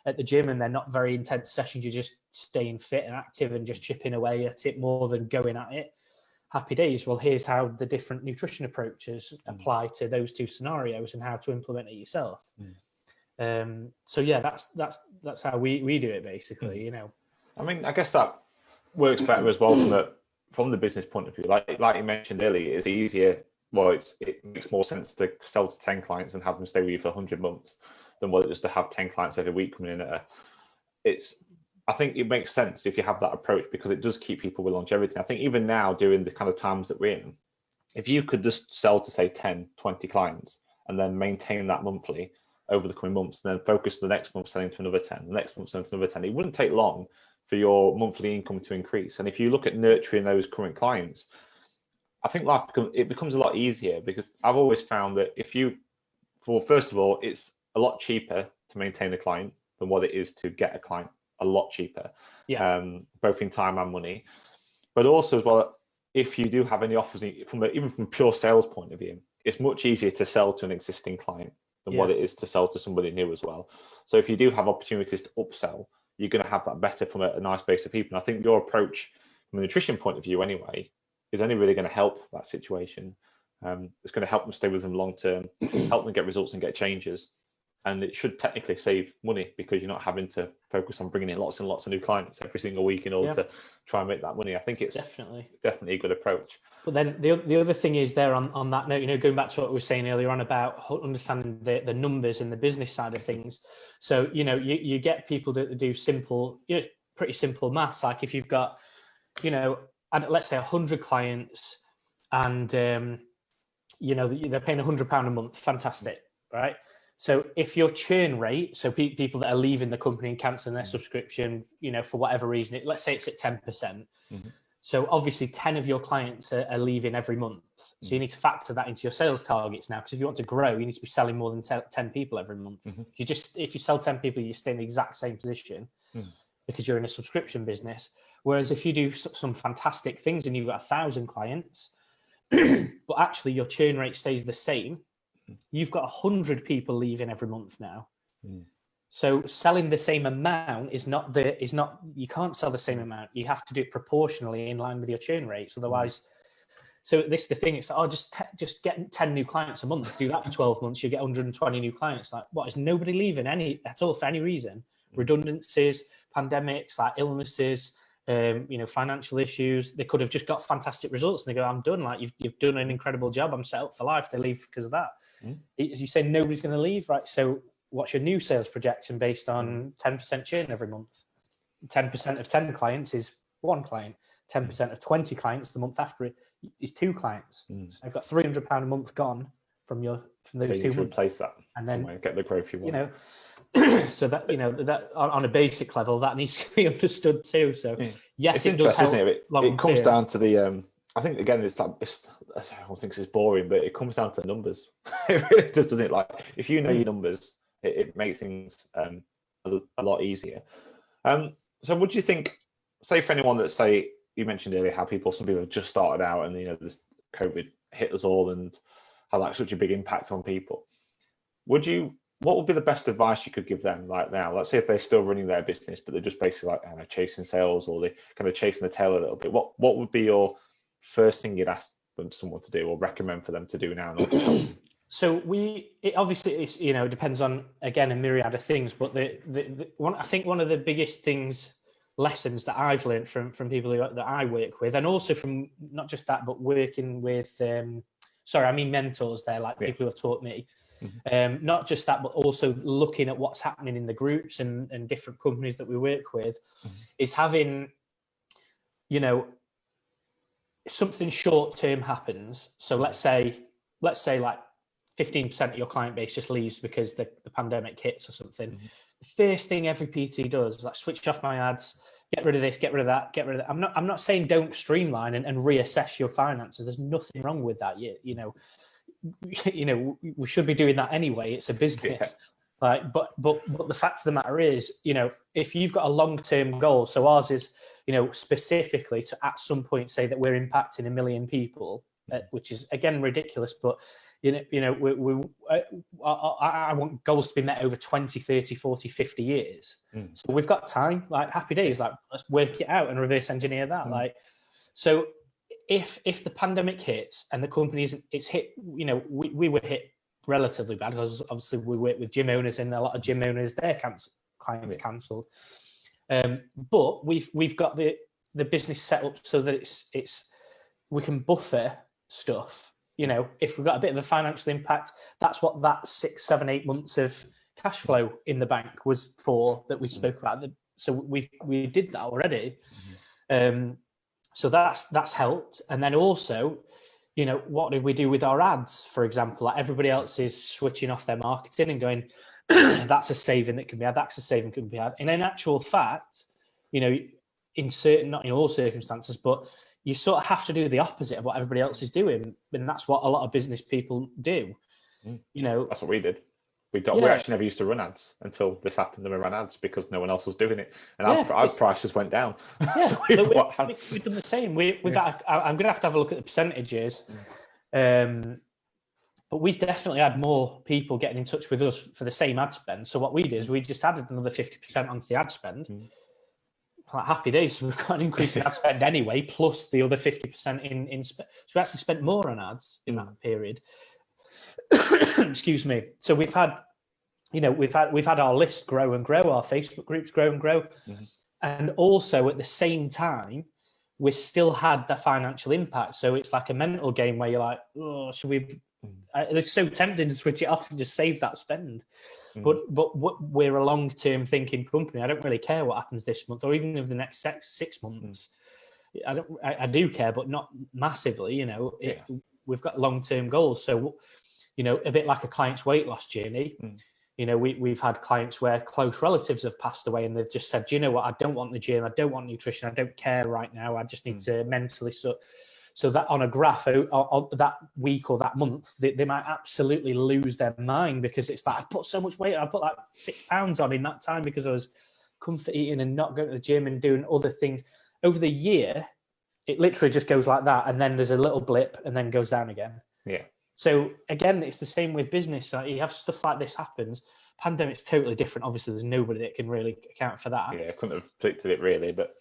at the gym, and they're not very intense sessions, you're just staying fit and active and just chipping away at it more than going at it, happy days. Well, here's how the different nutrition approaches apply to those 2 scenarios and how to implement it yourself. So yeah, that's how we do it basically. You know, I mean, I guess that works better as well from the business point of view. Like you mentioned earlier, it's easier. Well, it makes more sense to sell to 10 clients and have them stay with you for 100 months than what it is to have 10 clients every week coming in. I think it makes sense if you have that approach, because it does keep people with longevity. I think even now, during the kind of times that we're in, if you could just sell to, say, 10, 20 clients and then maintain that monthly over the coming months, and then focus the next month selling to another 10, the next month selling to another 10, it wouldn't take long for your monthly income to increase. And if you look at nurturing those current clients, I think it becomes a lot easier, because I've always found that first of all, it's a lot cheaper to maintain a client than what it is to get a client. A lot cheaper, both in time and money. But also as well, if you do have any offers, even from a pure sales point of view, it's much easier to sell to an existing client than what it is to sell to somebody new as well. So if you do have opportunities to upsell, you're going to have that better from a nice base of people. And I think your approach from a nutrition point of view anyway is only really going to help that situation. It's going to help them stay with them long term, help them get results and get changes. And it should technically save money, because you're not having to focus on bringing in lots and lots of new clients every single week in order to try and make that money. I think it's definitely a good approach. But then the other thing is there on that note, you know, going back to what we were saying earlier on about understanding the numbers and the business side of things. So, you know, you get people that do simple, you know, pretty simple maths. Like if you've got, you know, let's say 100 clients and, you know, they're paying £100 a month. Fantastic, right? So if your churn rate, so people that are leaving the company and cancelling their subscription, you know, for whatever reason, let's say it's at 10%. So obviously 10 of your clients are leaving every month. So you need to factor that into your sales targets now, because if you want to grow, you need to be selling more than 10 people every month. If you sell 10 people, you stay in the exact same position because you're in a subscription business. Whereas if you do some fantastic things and you've got 1,000 clients, but actually your churn rate stays the same, you've got 100 people leaving every month now. So selling the same amount is not you can't sell the same amount. You have to do it proportionally in line with your churn rates. Otherwise, so this is the thing. It's like, just get 10 new clients a month. Do that for 12 months. You get 120 new clients. Like, what, is nobody leaving at all for any reason? Redundancies, pandemics, like illnesses, you know, financial issues. They could have just got fantastic results and they go, I'm done. Like, you've done an incredible job. I'm set up for life. They leave because of that. As you say, nobody's going to leave, right? So what's your new sales projection based on 10% churn every month? 10% of 10 clients is 1 client. 10% of 20 clients the month after it is 2 clients. So I've got £300 a month gone from those 2 months. Replace that and then get the growth you want. You know, So that, you know, that on a basic level, that needs to be understood too. So yes, it does help. It comes down to the I think again everyone thinks it's boring, but it comes down to the numbers. It really does, doesn't it? Like if you know your numbers, it makes things a lot easier. So would you think, say for anyone that, say, you mentioned earlier how some people have just started out and, you know, this COVID hit us all and had like such a big impact on people. What would be the best advice you could give them right now? Let's say if they're still running their business, but they're just basically like, I don't know, chasing sales, or they're kind of chasing the tail a little bit. What would be your first thing you'd ask someone to do or recommend for them to do now? So it's, you know, it depends on, again, a myriad of things, but I think one of the biggest lessons that I've learned from people that I work with, and also from not just that, but working with, mentors there, like people who have taught me, not just that, but also looking at what's happening in the groups and different companies that we work with, is having, you know, something short term happens. So let's say like 15% of your client base just leaves because the pandemic hits or something. The first thing every PT does is like switch off my ads, get rid of this, get rid of that, get rid of that. I'm not saying don't streamline and reassess your finances. There's nothing wrong with that. You know, we should be doing that anyway. It's a business. Like, but the fact of the matter is, you know, if you've got a long-term goal, so ours is, you know, specifically to at some point say that we're impacting 1 million people, which is again ridiculous, but I want goals to be met over 20, 30, 40, 50 years. So we've got time, like happy days, like let's work it out and reverse engineer that. Like, so if the pandemic hits and the companies, it's hit, you know, we were hit relatively bad because obviously we work with gym owners and a lot of gym owners, their clients cancelled. But we've got the business set up so that it's we can buffer stuff. You know, if we've got a bit of a financial impact, that's what that 6, 7, 8 months of cash flow in the bank was for, that we spoke about. So we did that already. So that's helped. And then also, you know, what did we do with our ads, for example? Like everybody else is switching off their marketing and going, that's a saving that can be had, that's a saving that can be had. And in actual fact, you know, not in all circumstances, but you sort of have to do the opposite of what everybody else is doing. And that's what a lot of business people do. You know, that's what we did. We actually never used to run ads until this happened, and we ran ads because no one else was doing it. And our prices went down. So we've done the same. I'm going to have a look at the percentages. But we've definitely had more people getting in touch with us for the same ad spend. So what we did is we just added another 50% onto the ad spend. Like happy days. So we've got an increase in ad spend anyway, plus the other 50% in spend. So we actually spent more on ads in that period. Excuse me. So we've had our list grow and grow, our Facebook groups grow and grow. And also at the same time, we still had the financial impact. So it's like a mental game where you're like, oh, should we? It's so tempting to switch it off and just save that spend. But we're a long-term thinking company. I don't really care what happens this month or even over the next 6 months. I do care, but not massively. You know, we've got long-term goals. So, you know, a bit like a client's weight loss journey. You know, we've had clients where close relatives have passed away and they've just said, do you know what? I don't want the gym. I don't want nutrition. I don't care right now. I just need to mentally. So that on a graph on that week or that month, they might absolutely lose their mind because it's like, I've put so much weight. I put like 6 pounds on in that time because I was comfort eating and not going to the gym and doing other things. Over the year, it literally just goes like that. And then there's a little blip and then goes down again. Yeah. So again, it's the same with business. Like you have stuff like this happens. Pandemic's totally different. Obviously, there's nobody that can really account for that. Yeah, I couldn't have predicted it really, but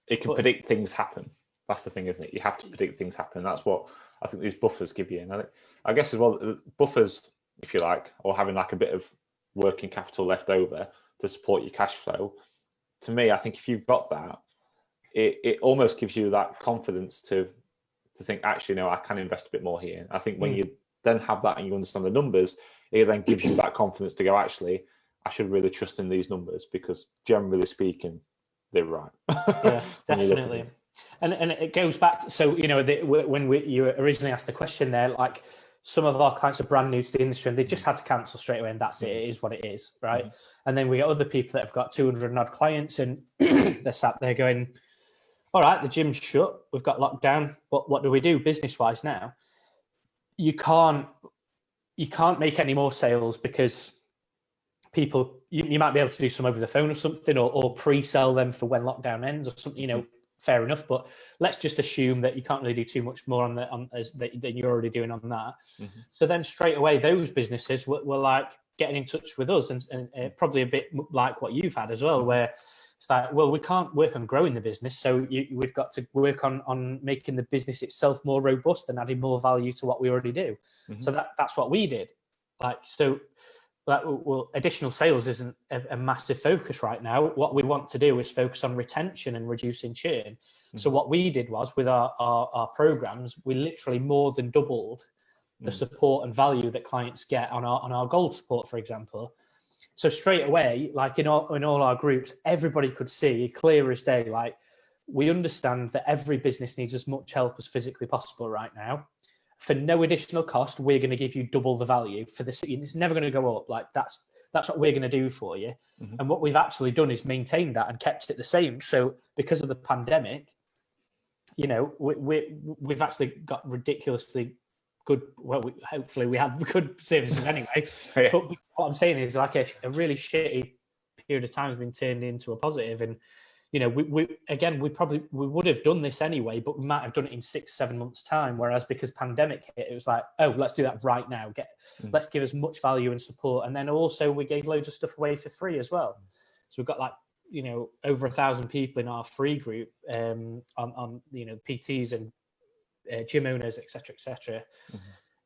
it can predict things happen. That's the thing, isn't it? You have to predict things happen. That's what I think these buffers give you. And I guess as well, buffers, if you like, or having like a bit of working capital left over to support your cash flow. To me, I think if you've got that, it almost gives you that confidence to think, actually, no, I can invest a bit more here. I think when you then have that and you understand the numbers, it then gives you that confidence to go, actually, I should really trust in these numbers because generally speaking, they're right. Yeah, definitely. And it goes back to, so, you know, when you originally asked the question there, like, some of our clients are brand new to the industry and they just had to cancel straight away, and that's it. It is what it is, right? And then we get other people that have got 200 and odd clients, and they're sat there going, all right, the gym's shut, we've got locked down, but what do we do business wise now? You can't make any more sales because people, you might be able to do some over the phone or something, or pre-sell them for when lockdown ends or something, you know. Fair enough, but let's just assume that you can't really do too much more than you're already doing on that. So then straight away, those businesses were like getting in touch with us, and probably a bit like what you've had as well, where it's like, well, we can't work on growing the business, so we've got to work on making the business itself more robust and adding more value to what we already do. So that's what we did. Like, so well, additional sales isn't a massive focus right now. What we want to do is focus on retention and reducing churn. So what we did was, with our programs, we literally more than doubled the support and value that clients get on our gold support, for example. So straight away, like in all our groups, everybody could see clear as day, like, we understand that every business needs as much help as physically possible right now. For no additional cost, we're going to give you double the value for this. It's never going to go up. Like, that's what we're going to do for you. And what we've actually done is maintained that and kept it the same. So because of the pandemic, you know, we've actually got ridiculously good. Well, hopefully we had good services anyway. But what I'm saying is, like, a really shitty period of time has been turned into a positive. And you know, we would have done this anyway, but we might have done it in 6-7 months' time. Whereas because pandemic hit, it was like, oh, let's do that right now. Let's give as much value and support. And then also we gave loads of stuff away for free as well. So we've got, like, you know, over 1,000 people in our free group on you know, PTs and gym owners, etc.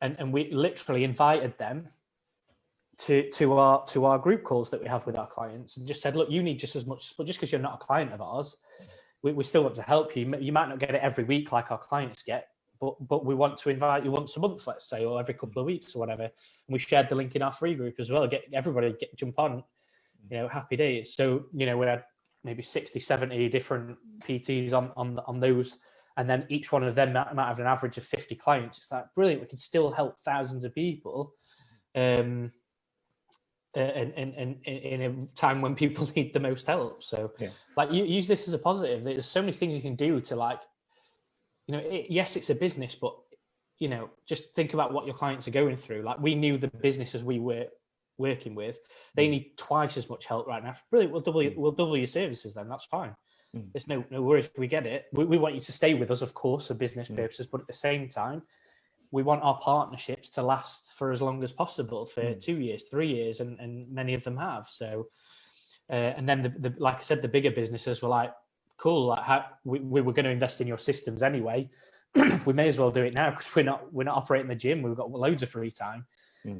And we literally invited them to our group calls that we have with our clients, and just said, look, you need just as much, but just because you're not a client of ours, we still want to help you. You might not get it every week like our clients get, but we want to invite you once a month, let's say, or every couple of weeks or whatever. And we shared the link in our free group as well. Get everybody jump on, you know, happy days. So, you know, we had maybe 60-70 different PTs on those, and then each one of them might have an average of 50 clients. It's like, brilliant, we can still help thousands of people in a time when people need the most help. So like, you use this as a positive. There's so many things you can do to, like, you know, yes, it's a business, but, you know, just think about what your clients are going through. Like, we knew the businesses we were working with, they need twice as much help right now. Brilliant, we'll double your services then, that's fine. There's no worries, we get it. We want you to stay with us, of course, for business purposes, but at the same time, we want our partnerships to last for as long as possible, for 2 years, 3 years, and many of them have. So, and then the like I said, the bigger businesses were like, cool, like, we were going to invest in your systems anyway. We may as well do it now, because we're not operating the gym. We've got loads of free time.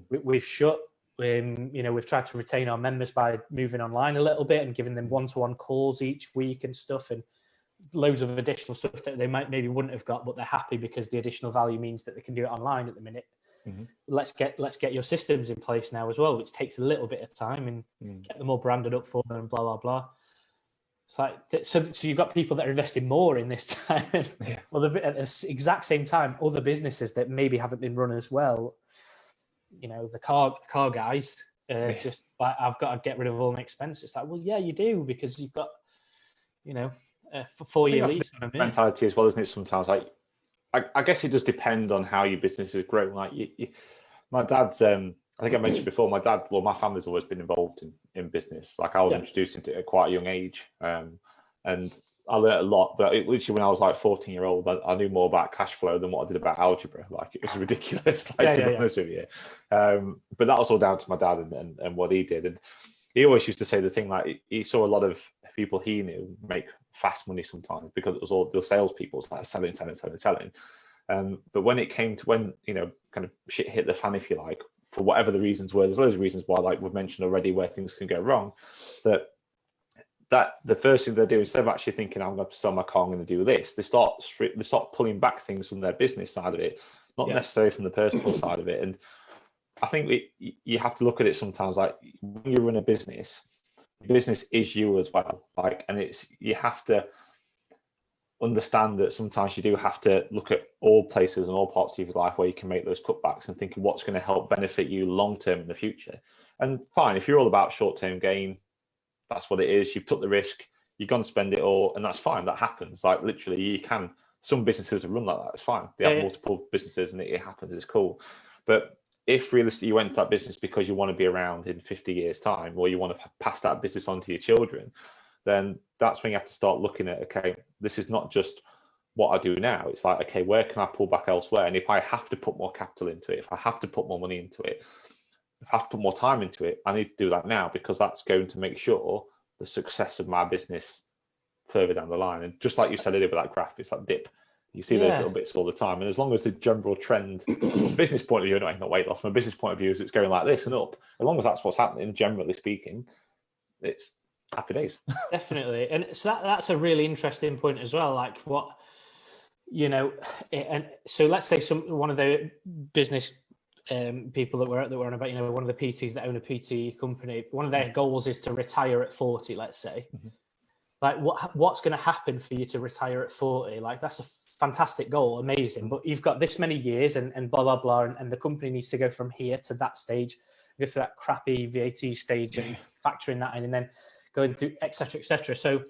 We've shut. You know, we've tried to retain our members by moving online a little bit and giving them one-to-one calls each week and stuff, and loads of additional stuff that they maybe wouldn't have got, but they're happy because the additional value means that they can do it online at the minute. Let's get your systems in place now as well, which takes a little bit of time, and get them all branded up for them and blah blah blah. It's like, so you've got people that are investing more in this time. Well, at the exact same time, other businesses that maybe haven't been run as well, you know, the car guys, just like, I've got to get rid of all my expenses. It's like, well, yeah, you do, because you've got, you know, for 4-year lease on a mentality as well, isn't it? Sometimes, like, I guess it does depend on how your business is growing. Like, my dad's, I think I mentioned before, my family's always been involved in business. Like, I was introduced into it at quite a young age, and I learned a lot. But literally, when I was like 14-year-old, I knew more about cash flow than what I did about algebra. Like, it was ridiculous, like, to be honest with you. But that was all down to my dad and what he did. And he always used to say the thing, like, he saw a lot of people he knew make fast money sometimes because it was all the salespeople, like selling. But when it came to, when, you know, kind of shit hit the fan, if you like, for whatever the reasons were, there's loads of reasons why, like we've mentioned already, where things can go wrong. That the first thing they do, instead of actually thinking, I'm going to sell my car, I'm going to do this, they start pulling back things from their business side of it, not necessarily from the personal side of it. And I think you have to look at it sometimes, like, when you run a business is you as well. Like, and you have to, understand that sometimes you do have to look at all places and all parts of your life where you can make those cutbacks and thinking what's going to help benefit you long term in the future. And fine, if you're all about short term gain, that's what it is. You've took the risk, you're going to spend it all, and that's fine. That happens. Like literally, you can. Some businesses run like that. It's fine. They have multiple businesses, and it happens. It's cool. But if realistically you went to that business because you want to be around in 50 years' time, or you want to pass that business on to your children, then that's when you have to start looking at, okay, this is not just what I do now. It's like, okay, where can I pull back elsewhere? And if I have to put more capital into it, if I have to put more money into it, if I have to put more time into it, I need to do that now, because that's going to make sure the success of my business further down the line. And just like you said earlier with that graph, it's that dip. You see those little bits all the time. And as long as the general trend, from a business point of view, anyway, not weight loss, from a business point of view, is it's going like this and up, as long as that's what's happening, generally speaking, it's happy days. Definitely. And so that's a really interesting point as well. Like what, you know, and so let's say one of the business people that we're on about, you know, one of the PTs that own a PT company, one of their goals is to retire at 40, let's say. Like what's going to happen for you to retire at 40? Like that's a fantastic goal, amazing, but you've got this many years and blah, blah, blah. And the company needs to go from here to that stage, go to that crappy VAT stage and factoring that in, and then going through et cetera, et cetera. So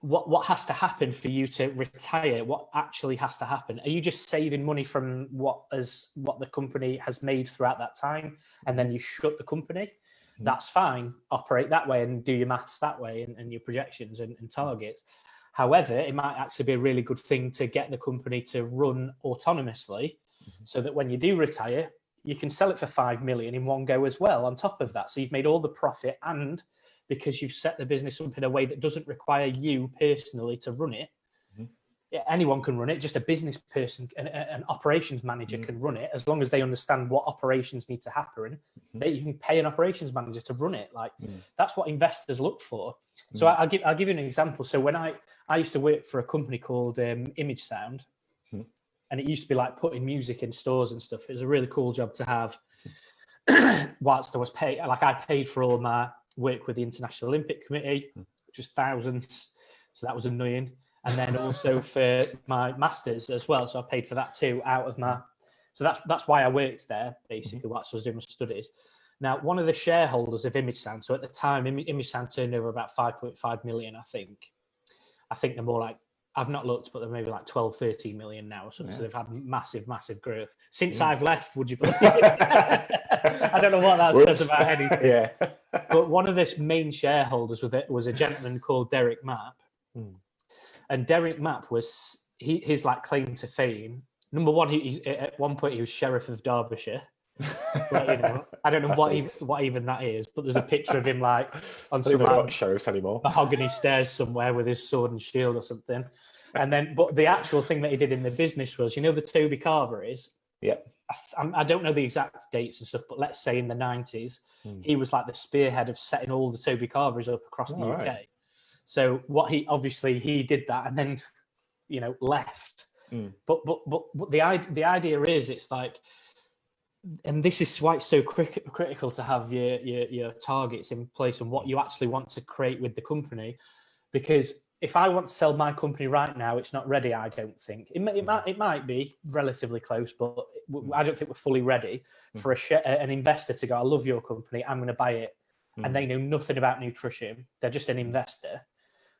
what has to happen for you to retire? What actually has to happen? Are you just saving money from what the company has made throughout that time, and then you shut the company? That's fine. Operate that way and do your maths that way and your projections and targets. However, it might actually be a really good thing to get the company to run autonomously, so that when you do retire, you can sell it for 5 million in one go as well on top of that. So you've made all the profit, and because you've set the business up in a way that doesn't require you personally to run it. Anyone can run it, just a business person, an operations manager can run it, as long as they understand what operations need to happen. You can pay an operations manager to run it. Like that's what investors look for. So I'll give you an example. So when I used to work for a company called Image Sound, and it used to be like putting music in stores and stuff. It was a really cool job to have. Whilst I was paid, like I paid for all my work with the International Olympic Committee, which was thousands. So that was annoying. And then also for my masters as well. So I paid for that too out of my, so that's why I worked there basically whilst I was doing my studies. Now, one of the shareholders of Image Sound, so at the time, Image Sound turned over about 5.5 million, I think. I think they're more like, I've not looked, but they're maybe like 12, 13 million now or something. So they've had massive, massive growth. Since I've left, would you believe it? I don't know what that says about anything. But one of the main shareholders was a gentleman called Derek Mapp. And Derek Mapp was his like claim to fame. Number one, he at one point he was sheriff of Derbyshire. But, you know, I don't know what even that is, but there's a picture of him like on some like, sheriffs anymore. Mahogany stairs somewhere with his sword and shield or something. And then, but the actual thing that he did in the business was, you know, the Toby Carver is. I don't know the exact dates and stuff, but let's say in the 90s, he was like the spearhead of setting all the Toby Carvers up across the UK. Right. So what he did that and then, you know, left. But the idea is, it's like, and this is why it's so critical to have your targets in place and what you actually want to create with the company. Because if I want to sell my company right now, it's not ready. I don't think it might be relatively close, but I don't think we're fully ready for an investor to go, I love your company, I'm going to buy it. And they know nothing about nutrition. They're just an investor.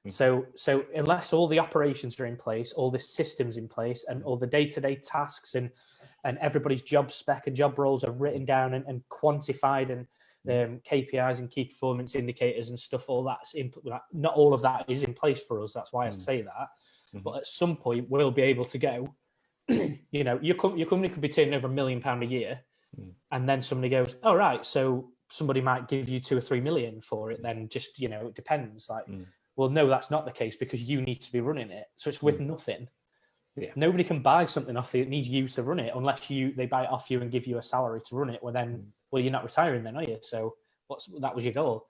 So unless all the operations are in place, all the systems in place, and all the day-to-day tasks and everybody's job spec and job roles are written down and quantified, and KPIs and key performance indicators and stuff, all that's not all of that is in place for us. That's why I say that. But at some point we'll be able to go, you know, your company could be turning over £1 million a year, and then somebody goes, oh, right, so somebody might give you 2 or 3 million for it. Then just, you know, it depends. Like, well, no, that's not the case, because you need to be running it. So it's with nothing. Nobody can buy something off you. It needs you to run it, unless they buy it off you and give you a salary to run it. Well, then, you're not retiring then, are you? So that was your goal.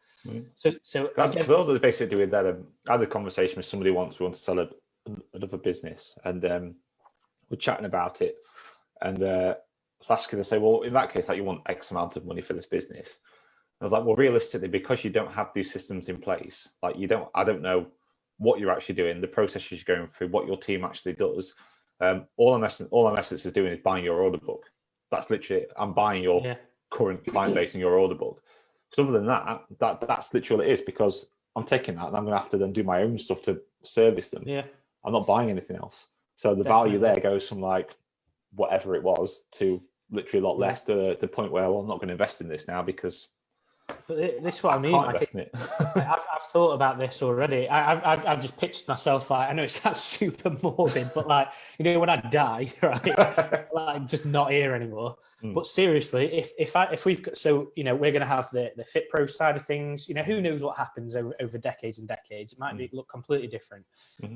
So because all the basically doing that. I had a conversation with somebody once. We want to sell another business, and we're chatting about it, and I was asking to say, well, in that case, like, you want X amount of money for this business. I was like, well, realistically, because you don't have these systems in place, like I don't know what you're actually doing, the processes you're going through, what your team actually does. All I'm essence is doing is buying your order book. That's literally it. I'm buying your current client base in your order book. Because other than that's literally what it is, because I'm taking that and I'm going to have to then do my own stuff to service them. Yeah. I'm not buying anything else. So the value there goes from like whatever it was to literally a lot less, to the point where, well, I'm not going to invest in this now because this is what I mean. Can't invest in it. I've thought about this already. I've just pitched myself, like, I know it sounds super morbid, but like, you know, when I die, right, like just not here anymore. But seriously, if we've got, so, you know, we're going to have the Fit Pro side of things. You know, who knows what happens over decades and decades? It might look completely different.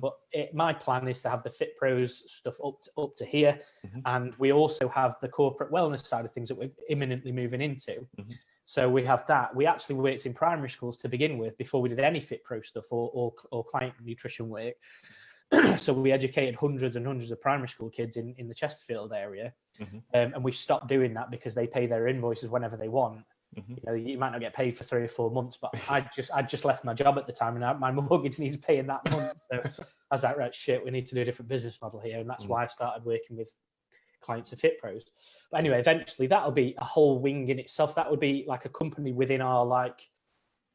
But my plan is to have the Fit Pros stuff up to here, and we also have the corporate wellness side of things that we're imminently moving into. So we have that. We actually worked in primary schools to begin with before we did any Fit Pro stuff or client nutrition work. So we educated hundreds and hundreds of primary school kids in the Chesterfield area. And we stopped doing that because they pay their invoices whenever they want. You know, you might not get paid for 3 or 4 months, but I just left my job at the time, and my mortgage needs paying that month. So I was like, right, shit, we need to do a different business model here. And that's why I started working with clients of Fit Pros. But anyway, eventually that'll be a whole wing in itself. That would be like a company within our like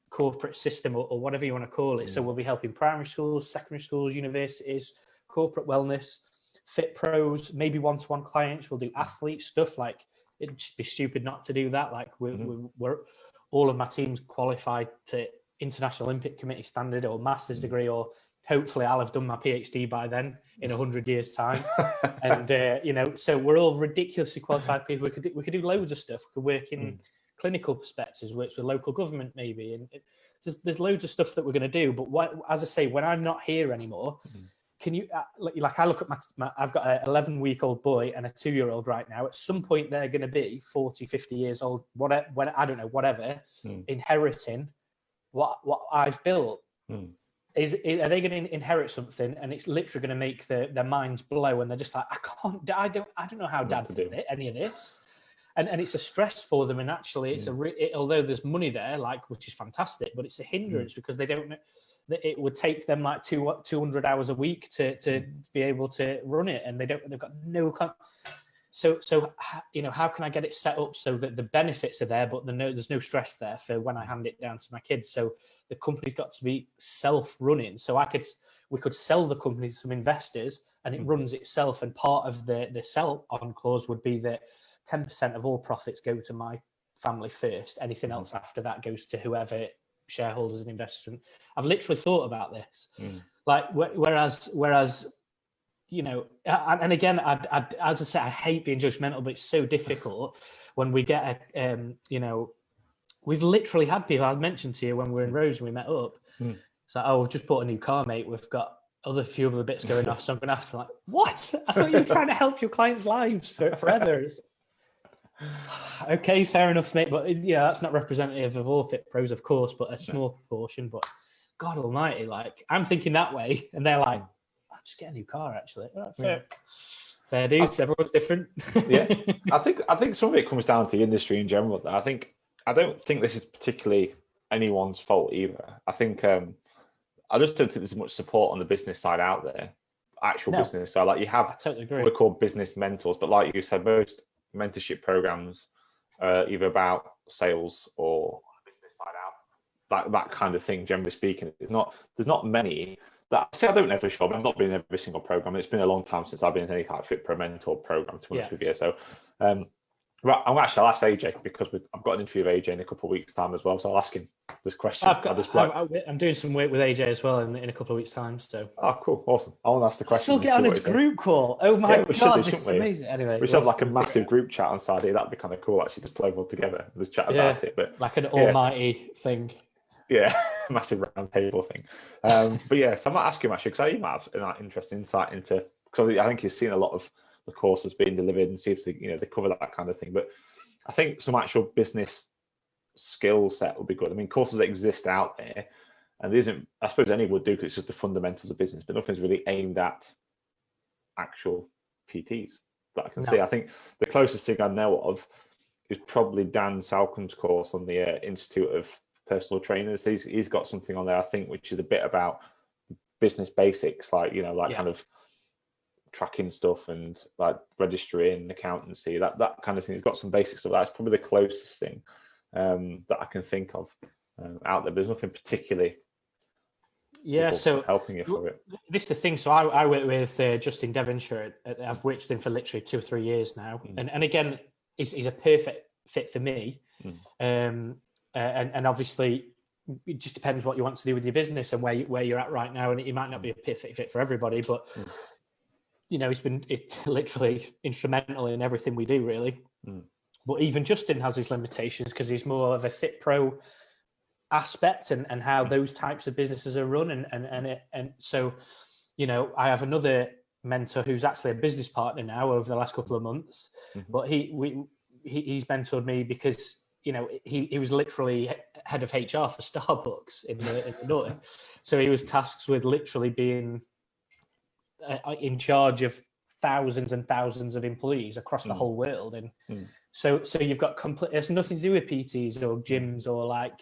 corporate system or whatever you want to call it. So we'll be helping primary schools, secondary schools, universities, corporate wellness, Fit Pros, maybe one-to-one clients. We'll do athlete stuff. Like, it'd just be stupid not to do that. Like we're all of my teams qualified to International Olympic Committee standard or master's degree, or hopefully I'll have done my PhD by then in 100 years' time. And, you know, so we're all ridiculously qualified people. We could do loads of stuff. We could work in clinical perspectives, work with local government maybe. And there's loads of stuff that we're going to do. But as I say, when I'm not here anymore, can you, like I look at I've got an 11-week-old boy and a 2-year-old right now. At some point, they're going to be 40, 50 years old, whatever, I don't know, whatever, inheriting what I've built. Are they going to inherit something, and it's literally going to make their minds blow, and they're just like, I don't know how Dad did any of this, and it's a stress for them. And actually, it's although there's money there, like, which is fantastic, but it's a hindrance because they don't know that it would take them like 200 hours a week to be able to run it, and they've got no. So you know, how can I get it set up so that the benefits are there, but there's no stress there for when I hand it down to my kids? So the company's got to be self-running. So we could sell the company to some investors, and it runs itself. And part of the sell-on clause would be that 10% of all profits go to my family first. Anything else after that goes to whoever shareholders and investors. I've literally thought about this. Like, whereas. You know, and again, as I said, I hate being judgmental, but it's so difficult when we get you know, we've literally had people, I mentioned to you when we were in Rose and we met up. It's like, oh, we've just bought a new car, mate. We've got few other bits going off. So I'm going to have to, like, what? I thought you were trying to help your clients' lives forever. Okay, fair enough, mate. But yeah, that's not representative of all Fit Pros, of course, but a small proportion. But God almighty, like, I'm thinking that way, and they're like, just get a new car, actually. Fair dues. Everyone's different. I think some of it comes down to the industry in general. I don't think this is particularly anyone's fault either. I think I just don't think there's much support on the business side out there. Business side, like, you have what are called business mentors, but like you said, most mentorship programs are either about sales or business side out. That kind of thing. Generally speaking, there's not many. I don't know for sure, but I've not been in every single program. It's been a long time since I've been in any kind of Fit Pro mentor program, to be honest with you. So, right, I'll ask AJ, because I've got an interview with AJ in a couple of weeks' time as well. So I'll ask him this question. I'm doing some work with AJ as well in a couple of weeks' time. So. Oh, cool, awesome. I want to ask the question. Still get on a group call. Oh my God, this is amazing. Anyway, we should have like a massive group chat on Saturday. That'd be kind of cool, actually, just play all together and just chat about it. But like an almighty thing. Yeah, massive round table thing. But yeah, so I might ask him, actually, because he might have an interesting insight into, because I think he's seen a lot of the courses being delivered and see if they cover that kind of thing. But I think some actual business skill set would be good. I mean, courses that exist out there, and there isn't, I suppose any would do, because it's just the fundamentals of business, but nothing's really aimed at actual PTs that I can see. I think the closest thing I know of is probably Dan Salcombe's course on the Institute of Personal Trainers. He's got something on there, I think, which is a bit about business basics, like, kind of tracking stuff and like registry and accountancy, that kind of thing. He's got some basic stuff. That's probably the closest thing that I can think of out there. There's nothing particularly so helping you for it. This is the thing. So I work with just in Devonshire. I've worked with him for literally 2 or 3 years now, and again, he's a perfect fit for me. And obviously, it just depends what you want to do with your business and where you're at right now, and it might not be a perfect fit for everybody, but he's been literally instrumental in everything we do, really. But even Justin has his limitations because he's more of a Fit Pro aspect and how those types of businesses are run, and so I have another mentor who's actually a business partner now over the last couple of months, but he's mentored me because he was literally head of HR for Starbucks in the north, so he was tasked with literally being in charge of thousands and thousands of employees across the whole world, and so you've got it's nothing to do with PTs or gyms or like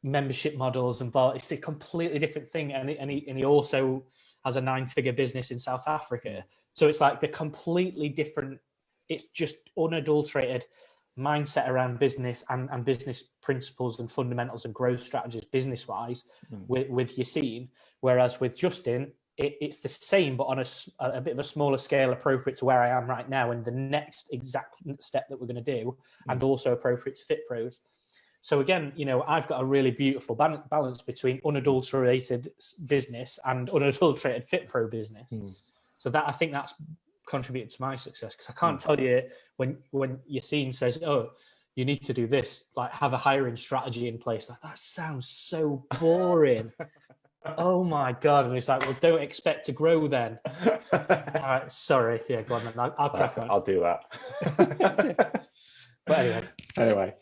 membership models and it's a completely different thing, and he also has a 9-figure business in South Africa, so it's like the completely different, it's just unadulterated mindset around business and business principles and fundamentals and growth strategies business wise with Yassine, whereas with Justin it's the same but on a bit of a smaller scale, appropriate to where I am right now and the next exact step that we're going to do, and also appropriate to Fit Pros. So again, I've got a really beautiful balance between unadulterated business and unadulterated Fit Pro business. So that, I think that's contributed to my success, because I can't tell you when Yassine says, "Oh, you need to do this," like have a hiring strategy in place. Like, that sounds so boring. Oh my God. And it's like, well, don't expect to grow then. All right, sorry. Yeah, go on then. I'll crack on. I'll do that. But anyway.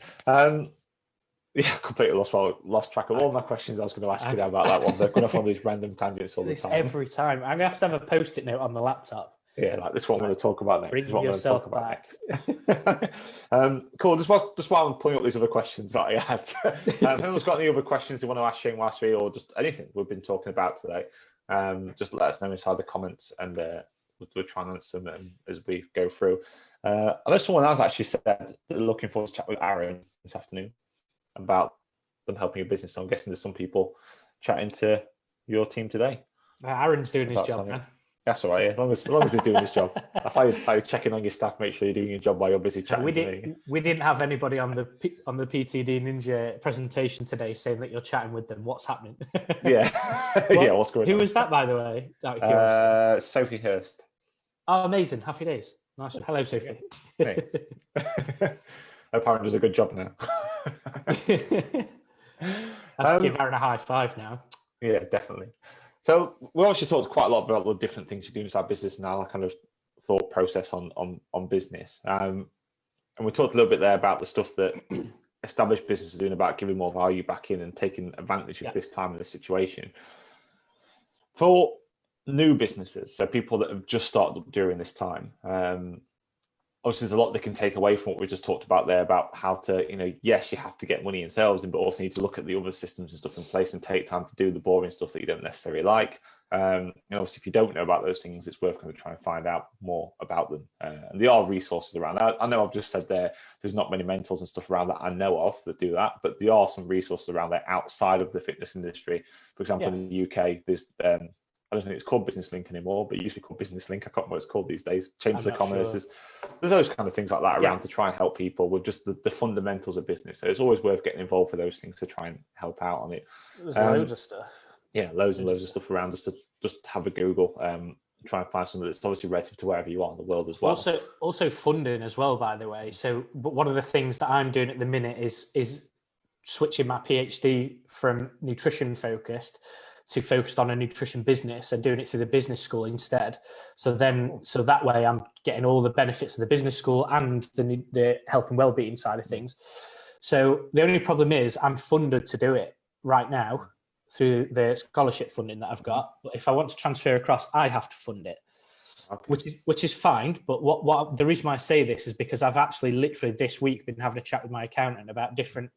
Yeah, completely lost track of all my questions I was going to ask you now about that one. They're going off on these random tangents all the time. Every time. I'm going to have a post-it note on the laptop. Yeah, like this is what I'm going to talk about next. Bring yourself back. Cool. Just while I'm pulling up these other questions that I had. If anyone's got any other questions they want to ask Shane whilst or just anything we've been talking about today, just let us know inside the comments, and we'll try and answer them as we go through. I know someone else actually said that they're looking forward to chat with Aaron this afternoon about them helping your business. So I'm guessing there's some people chatting to your team today. Aaron's doing his job, man. That's all right. Yeah. As long as he's doing his job. That's how you check in on your staff, make sure you're doing your job while you're busy chatting. We didn't have anybody on the PTD Ninja presentation today saying that you're chatting with them. What's happening? Yeah. Yeah, what's going on? Who was that, by the way? Sophie Hurst. Oh, amazing. Happy days. Nice. Hello, Sophie. Hey. Apparently does a good job now. I'll give Aaron a high five now. Yeah, definitely. So we actually talked quite a lot about the different things you're doing inside business now, that kind of thought process on business. And we talked a little bit there about the stuff that established businesses are doing about giving more value back in and taking advantage of this time in the situation. For new businesses, so people that have just started during this time, obviously there's a lot they can take away from what we just talked about there about how to, yes, you have to get money and sales in, but also need to look at the other systems and stuff in place and take time to do the boring stuff that you don't necessarily like. And obviously, if you don't know about those things, it's worth kind of trying to find out more about them. And there are resources around. I know I've just said there's not many mentors and stuff around that I know of that do that, but there are some resources around there outside of the fitness industry. For example, in the UK, there's I don't think it's called Business Link anymore, but it used to be called Business Link. I can't remember what it's called these days. Chambers of Commerce. Sure. There's those kind of things like that around to try and help people with just the fundamentals of business. So it's always worth getting involved with those things to try and help out on it. There's loads of stuff. Yeah, loads and loads of stuff around us to just have a Google, try and find something that's obviously relative to wherever you are in the world as well. Also funding as well, by the way. So but one of the things that I'm doing at the minute is switching my PhD from nutrition focused to focused on a nutrition business and doing it through the business school instead. So that way I'm getting all the benefits of the business school and the health and wellbeing side of things. So the only problem is I'm funded to do it right now through the scholarship funding that I've got. But if I want to transfer across, I have to fund it, which is fine. But what the reason why I say this is because I've actually literally this week been having a chat with my accountant about different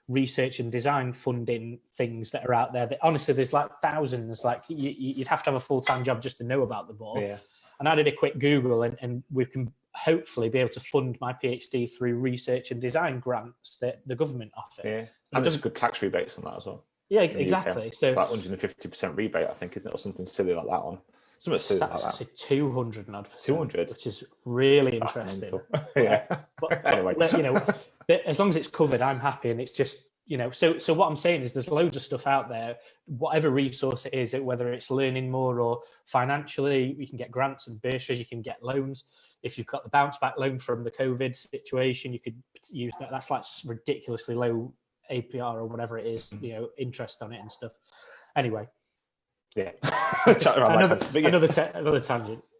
research and design funding things that are out there that honestly, there's like thousands, like you'd have to have a full-time job just to know about them all. Yeah. And I did a quick Google, and we can hopefully be able to fund my PhD through research and design grants that the government offer. Yeah, and there's good tax rebates on that as well. Yeah, exactly. So like 150% rebate, I think, isn't it, or something silly like that on. Something silly like that. 200 and odd %. 200, which is really interesting. Yeah. But Anyway, you know, as long as it's covered, I'm happy. And it's just, you know, so what I'm saying is there's loads of stuff out there, whatever resource it is, whether it's learning more or financially, you can get grants and bursaries, you can get loans. If you've got the bounce back loan from the COVID situation, you could use that. That's like ridiculously low APR or whatever it is, you know, interest on it and stuff. Anyway. Yeah. another tangent.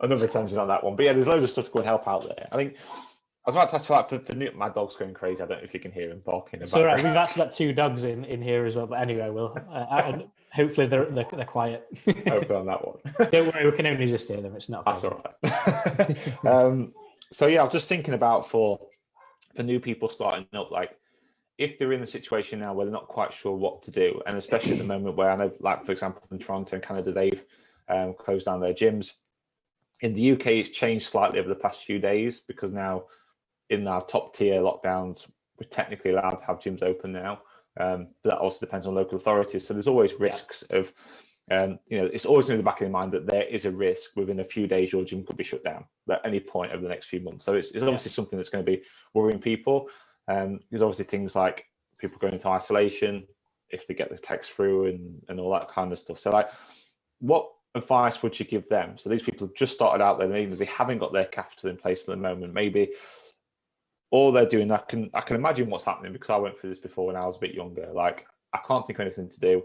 Another tangent on that one. But yeah, there's loads of stuff to go and help out there. I think I was about to ask you, like, for new, my dog's going crazy. I don't know if you can hear him barking. It's all right. We've actually got 2 dogs in here as well. But anyway, we'll hopefully they're quiet. Hopefully on that one. Don't worry, we can only just hear them. It's not. That's all right. So yeah, I was just thinking about for new people starting up, like if they're in a situation now where they're not quite sure what to do, and especially at the moment where I know, like for example, in Toronto and Canada, they've closed down their gyms. In the UK, it's changed slightly over the past few days because now in our top tier lockdowns, we're technically allowed to have gyms open now. But that also depends on local authorities. So there's always risks of, you know, it's always in the back of your mind that there is a risk within a few days your gym could be shut down at any point over the next few months. So it's obviously something that's going to be worrying people. There's obviously things like people going into isolation if they get the text through and all that kind of stuff. So like, what advice would you give them? So these people have just started out there, maybe they haven't got their capital in place at the moment. Maybe all they're doing, I can imagine what's happening because I went through this before when I was a bit younger. Like, I can't think of anything to do.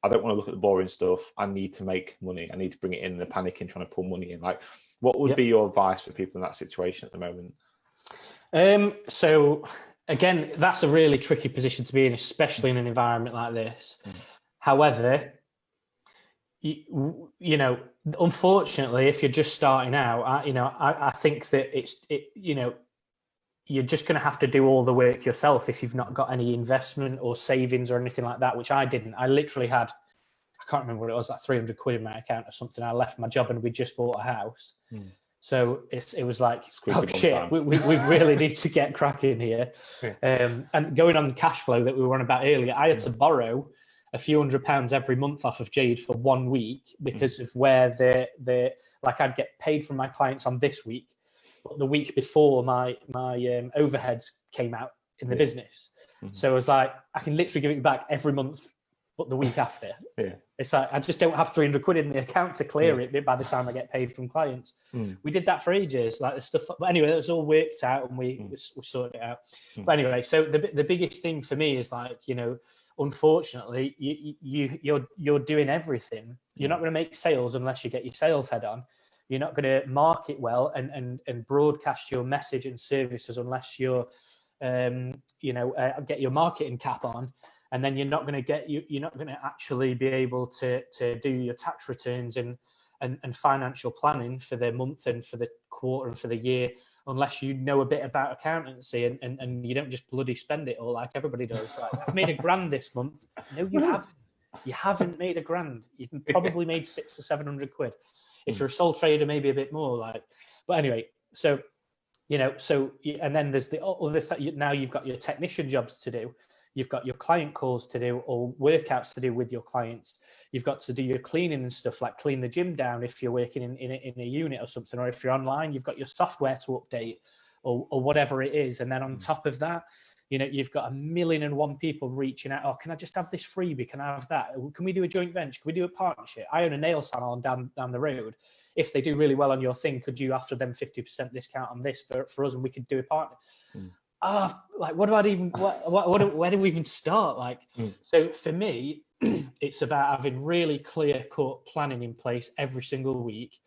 I don't want to look at the boring stuff. I need to make money. I need to bring it in. The panicking, trying to pull money in. Like, what would be your advice for people in that situation at the moment? So again, that's a really tricky position to be in, especially in an environment like this. However, you know, unfortunately, if you're just starting out, I think that you know, you're just going to have to do all the work yourself if you've not got any investment or savings or anything like that, which I didn't. I literally had, I can't remember what it was, like 300 quid in my account or something. I left my job and we just bought a house. So it was like, oh shit, we really need to get cracking here. And going on the cash flow that we were on about earlier, I had to borrow a few £100 every month off of Jade for 1 week because of where the like I'd get paid from my clients on this week, but the week before my overheads came out in the business. So I was like, I can literally give it back every month, but the week after. It's like, I just don't have 300 quid in the account to clear it by the time I get paid from clients. We did that for ages, like the stuff. But anyway, it was all worked out and we sorted it out. But anyway, so the biggest thing for me is like, you know, unfortunately, you're doing everything. You're not going to make sales unless you get your sales head on. You're not going to market well and broadcast your message and services unless you're, get your marketing cap on. And then you're not going to actually be able to do your tax returns and financial planning for the month and for the quarter and for the year unless you know a bit about accountancy and you don't just bloody spend it all like everybody does. Like, I've made £1,000 this month. No, you haven't. You haven't made £1,000. You've probably made 600 or 700 quid. If you're a sole trader, maybe a bit more. Like, but anyway, so you know, and then there's the other now you've got your technician jobs to do. You've got your client calls to do or workouts to do with your clients. You've got to do your cleaning and stuff like clean the gym down if you're working in a unit or something, or if you're online, you've got your software to update or whatever it is. And then on top of that, you know, you've got 1,000,001 people reaching out. Oh, can I just have this freebie? Can I have that? Can we do a joint venture? Can we do a partnership? I own a nail salon down the road. If they do really well on your thing, could you offer them 50% discount on this for us and we could do a partner? Like, what do I even, where do we even start? Like, so for me, it's about having really clear-cut planning in place every single week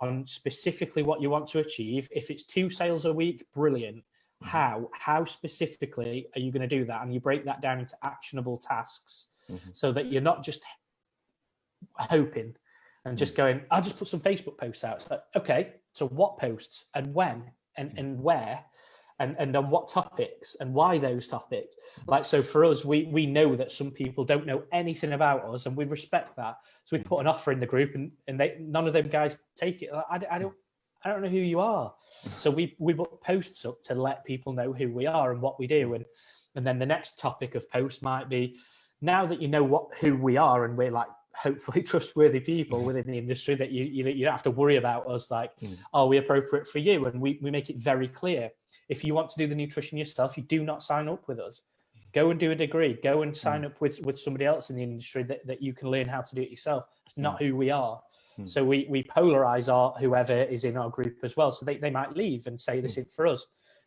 on specifically what you want to achieve. If it's 2 sales a week, brilliant. How specifically are you going to do that? And you break that down into actionable tasks so that you're not just hoping and just going, I'll just put some Facebook posts out. It's like, okay, so what posts and when and where? and on what topics and why those topics. Like, so for us, we know that some people don't know anything about us, and we respect that. So we put an offer in the group, and none of them guys take it. I don't know who you are. So we put posts up to let people know who we are and what we do. And then the next topic of post might be, now that you know who we are, and we're like hopefully trustworthy people within the industry, that you don't have to worry about us, like, are we appropriate for you? And we make it very clear. If you want to do the nutrition yourself, you do not sign up with us. Go and do a degree. Go and sign up with somebody else in the industry that you can learn how to do it yourself. It's not who we are. So we polarize whoever is in our group as well. So they might leave and say, this is for us.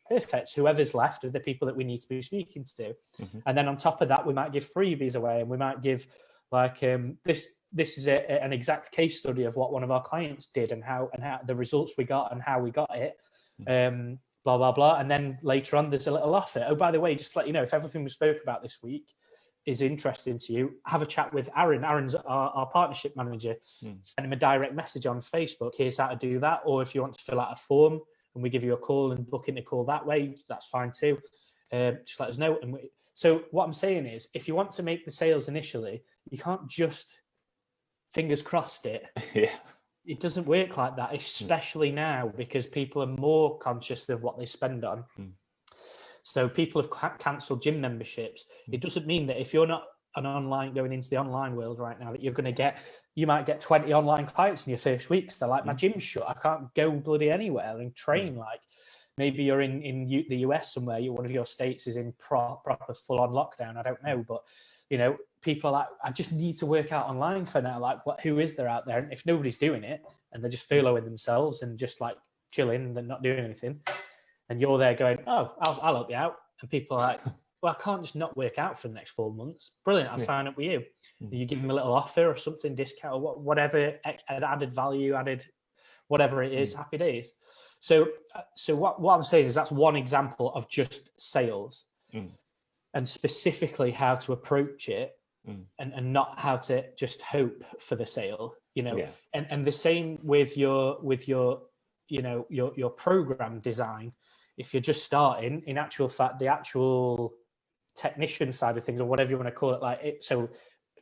Perfect. Whoever's left are the people that we need to be speaking to. And then on top of that, we might give freebies away, and we might give like this is an exact case study of what one of our clients did and how the results we got and how we got it. Blah, blah, blah. And then later on, there's a little offer. Oh, by the way, just to let you know, if everything we spoke about this week is interesting to you, have a chat with Aaron. Aaron's our partnership manager. Send him a direct message on Facebook. Here's how to do that. Or if you want to fill out a form and we give you a call and book in a call that way, that's fine too. Just let us know. So what I'm saying is, if you want to make the sales initially, you can't just fingers crossed it. It doesn't work like that, especially now, because people are more conscious of what they spend on. So people have cancelled gym memberships. It doesn't mean that if you're not going into the online world right now, that you might get 20 online clients in your first week. So they're like, my gym's shut. I can't go bloody anywhere and train. Like, maybe you're in the US somewhere. One of your states is in proper full-on lockdown. I don't know, but people are like, I just need to work out online for now. Like, who is there out there? And if nobody's doing it and they're just furloughing themselves and just like chilling and not doing anything, and you're there going, oh, I'll help you out. And people are like, well, I can't just not work out for the next 4 months. Brilliant, I'll sign up with you. You give them a little offer or something, discount or whatever, added value, added whatever it is, happy days. So what I'm saying is that's one example of just sales and specifically how to approach it and not how to just hope for the sale, and the same with your program design. If you're just starting, in actual fact, the actual technician side of things, or whatever you want to call it, so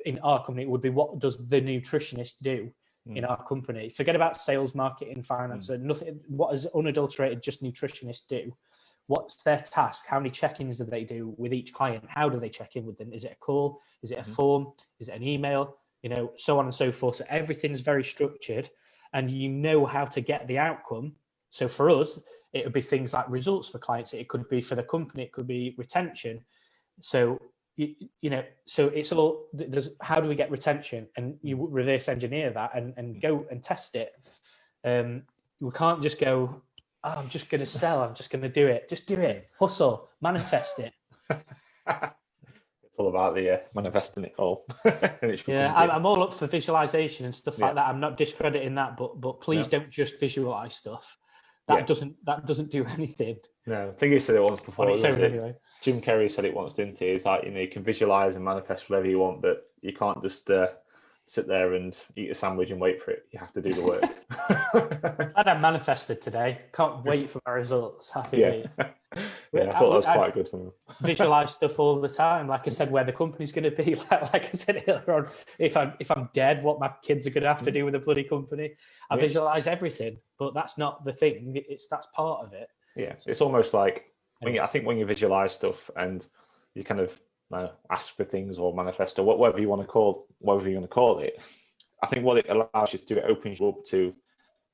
in our company, it would be, what does the nutritionist do in our company? Forget about sales, marketing, finance, and nothing. What does unadulterated just nutritionists do? What's their task? How many check-ins do they do with each client? How do they check in with them? Is it a call? Is it a form? Is it an email? So on and so forth. So everything's very structured, and you know how to get the outcome. So for us, it would be things like results for clients. It could be for the company. It could be retention. So, so it's all, how do we get retention? And you reverse engineer that and go and test it. We can't just go, oh, I'm just going to sell. I'm just going to do it. Just do it. Hustle. Manifest it. It's all about the manifesting it all. I'm all up for visualization and stuff like that. I'm not discrediting that, but please don't just visualize stuff. That doesn't do anything. No, I think he said it once before. Anyway. Jim Carrey said it once, didn't he? It's like, you can visualize and manifest whatever you want, but you can't just sit there and eat a sandwich and wait for it. You have to do the work. I manifested today. Can't wait for my results. Happy day. I thought that was quite good for me. Visualize stuff all the time. Like I said, where the company's going to be. Like I said earlier on, if I'm dead, what my kids are going to have to do with the bloody company. I visualize everything, but that's not the thing. That's part of it. Yeah, it's almost like I think when you visualize stuff and you kind of ask for things or manifest or whatever you want to call it, I think what it allows you to do, it opens you up to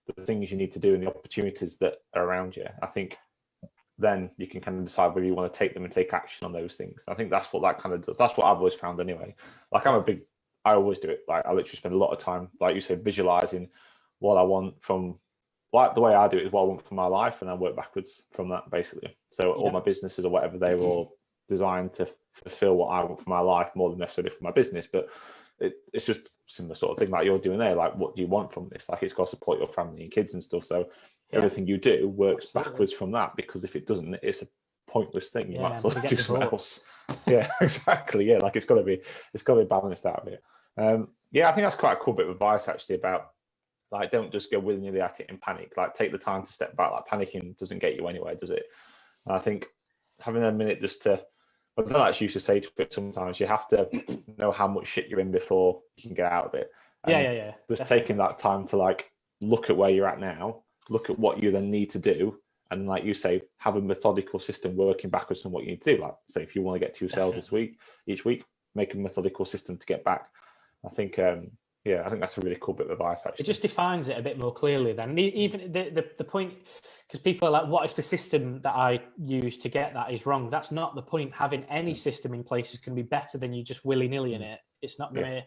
the things you need to do and the opportunities that are around you. I think then you can kind of decide whether you want to take them and take action on those things. I think that's what that kind of does. That's what I've always found anyway. Like I always do it. Like I literally spend a lot of time, like you said, visualizing what I want from, like the way I do it is what I want from my life, and I work backwards from that basically. So all my businesses or whatever, they were all designed to fulfill what I want for my life more than necessarily for my business. But it's just similar sort of thing like you're doing there. Like, what do you want from this? Like, it's got to support your family and kids and stuff. So everything you do works backwards from that, because if it doesn't, it's a pointless thing. You might as well do something else. Yeah, exactly. Yeah, like it's got to be balanced out of it. I think that's quite a cool bit of advice actually about, like, don't just go willy-nilly at it and panic. Like, take the time to step back. Like, panicking doesn't get you anywhere, does it? And I think having a minute just to, I don't actually used to say to it sometimes, you have to know how much shit you're in before you can get out of it. And yeah. Just definitely. taking that time to like look at where you're at now, look at what you then need to do, and like you say, have a methodical system working backwards from what you need to do. Like say, if you want to get 2 sales each week, make a methodical system to get back. I think, I think that's a really cool bit of advice. Actually, it just defines it a bit more clearly. Then even the point, because people are like, what if the system that I use to get that is wrong? That's not the point. Having any system in place is going to be better than you just willy-nilly in it. It's not going to.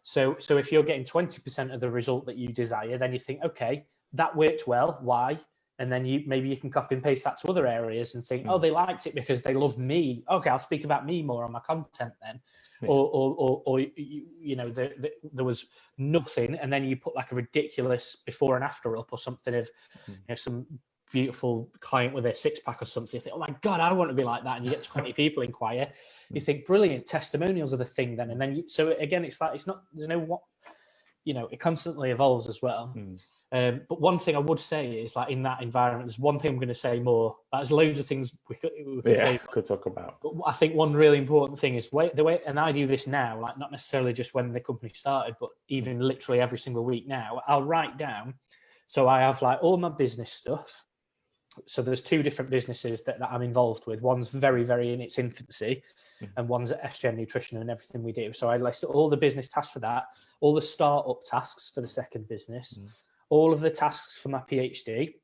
So if you're getting 20% of the result that you desire, then you think, okay, that worked well. Why? And then maybe you can copy and paste that to other areas and think, oh, they liked it because they love me. Okay, I'll speak about me more on my content then. Yeah. Or you know, there was nothing, and then you put like a ridiculous before and after up or something of, you know, some beautiful client with a 6-pack or something. You think, oh my God, I want to be like that. And you get 20 people inquire. You think, brilliant, testimonials are the thing then. And then so again, it's like, it's not, there's no what, you know, it constantly evolves as well. But one thing I would say is, like, in that environment, there's one thing I'm going to say more. There's loads of things we could say. Could talk about. But I think one really important thing is the way, and I do this now, like not necessarily just when the company started, but even literally every single week now, I'll write down. So I have like all my business stuff. So there's 2 different businesses that I'm involved with. One's very, very in its infancy, and one's at SJN Nutrition and everything we do. So I list all the business tasks for that, all the startup tasks for the second business, all of the tasks for my PhD,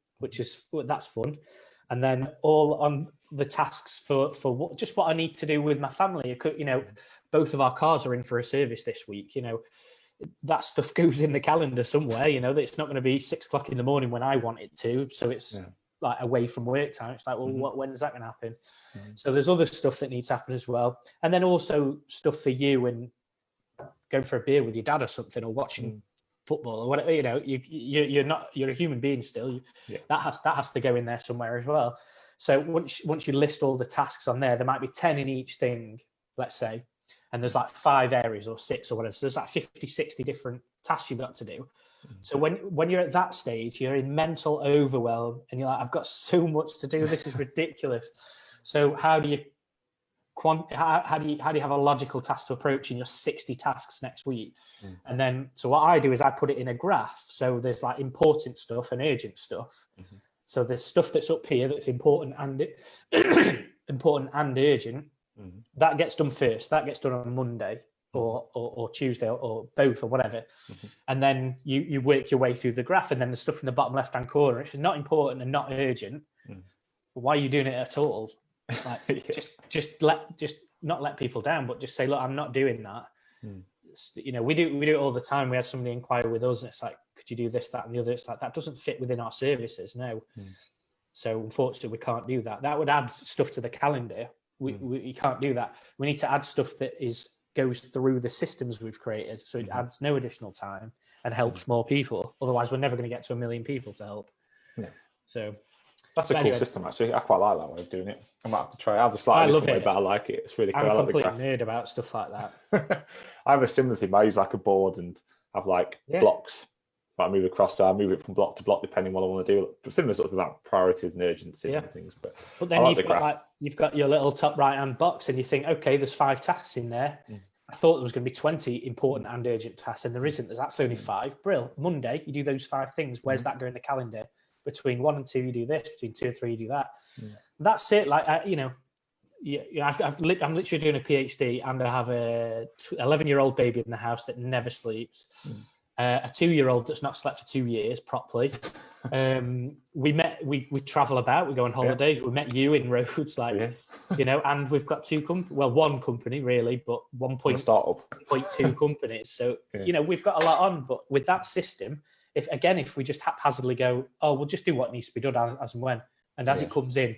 that's fun, and then all on the tasks for what I need to do with my family. You know, both of our cars are in for a service this week. You know, that stuff goes in the calendar somewhere. You know, that it's not going to be 6 o'clock in the morning when I want it to. So it's like away from work time. It's like, well, when's that going to happen? So there's other stuff that needs to happen as well, and then also stuff for you and going for a beer with your dad or something, or watching football or whatever. You know, you're a human being still. That has to go in there somewhere as well. So once you list all the tasks on there, there might be 10 in each thing, let's say, and there's like 5 areas or 6 or whatever. So there's like 50, 60 different tasks you've got to do. So when you're at that stage, you're in mental overwhelm and you're like, I've got so much to do. This is ridiculous. So how do you have a logical task to approach in your 60 tasks next week? And then, so what I do is I put it in a graph. So there's like important stuff and urgent stuff. So there's stuff that's up here that's important and urgent. That gets done first. That gets done on Monday or Tuesday or both or whatever. And then you work your way through the graph, and then the stuff in the bottom left-hand corner, which is not important and not urgent. Why are you doing it at all? Like, just not let people down, but just say, look, I'm not doing that. You know, we do it all the time. We had somebody inquire with us, and it's like, could you do this, that, and the other? It's like, that doesn't fit within our services, no. So unfortunately, we can't do that. That would add stuff to the calendar. We can't do that. We need to add stuff that goes through the systems we've created, so it adds no additional time and helps more people. Otherwise, we're never going to get to 1 million people to help. So that's a cool system, actually. I quite like that way of doing it. I might have to try it. I have a slightly different way, but I like it. It's really cool. I'm a complete nerd about stuff like that. I have a similar thing. I use like a board and have like blocks. I move across, so I move it from block to block depending what I want to do. Similar sort of like priorities and urgencies and things. But then you've got your little top right hand box, and you think, okay, there's 5 tasks in there. I thought there was going to be 20 important and urgent tasks, and there isn't. That's only 5. Brill. Monday, you do those 5 things. Where's that go in the calendar? Between 1 and 2, you do this. Between 2 and 3, you do that. That's it. Like, you know, I'm literally doing a PhD, and I have a 11-year-old baby in the house that never sleeps. A 2-year-old that's not slept for 2 years properly. We travel about, we go on holidays. We met you in Rhodes, you know, and we've got 2 one company really, but 1.2 companies. So, you know, we've got a lot on, but with that system, if we just haphazardly go, oh, we'll just do what needs to be done as and when, and as it comes in,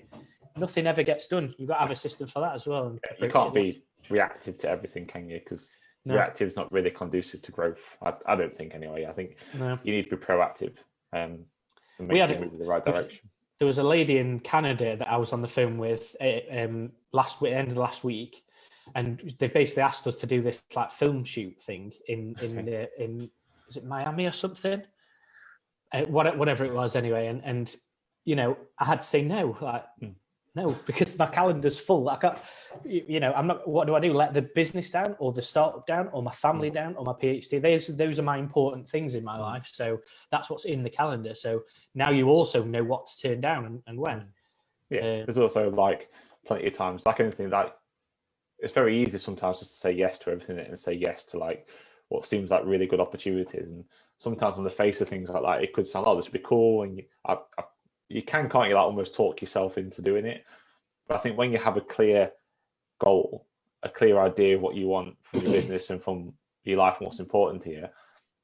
nothing ever gets done. You've got to have a system for that as well. You can't be reactive to everything, can you? Because reactive is not really conducive to growth. I don't think anyway. I think you need to be proactive and make sure you move in the right direction. There was a lady in Canada that I was on the phone with end of last week, and they basically asked us to do this like film shoot thing in is it Miami or something? Whatever it was anyway, and you know, I had to say no, like No, because my calendar's full. I can't, I'm not, what do? Let the business down or the startup down or my family down or my PhD? Those are my important things in my life. So that's what's in the calendar. So now you also know what to turn down and when. Yeah, there's also like plenty of times, like anything, like it's very easy sometimes just to say yes to everything and say yes to like what seems like really good opportunities. And sometimes on the face of things like that, it could sound, oh, this would be cool. And you can't you, like almost talk yourself into doing it. But I think when you have a clear goal, a clear idea of what you want from your business and from your life and what's important to you,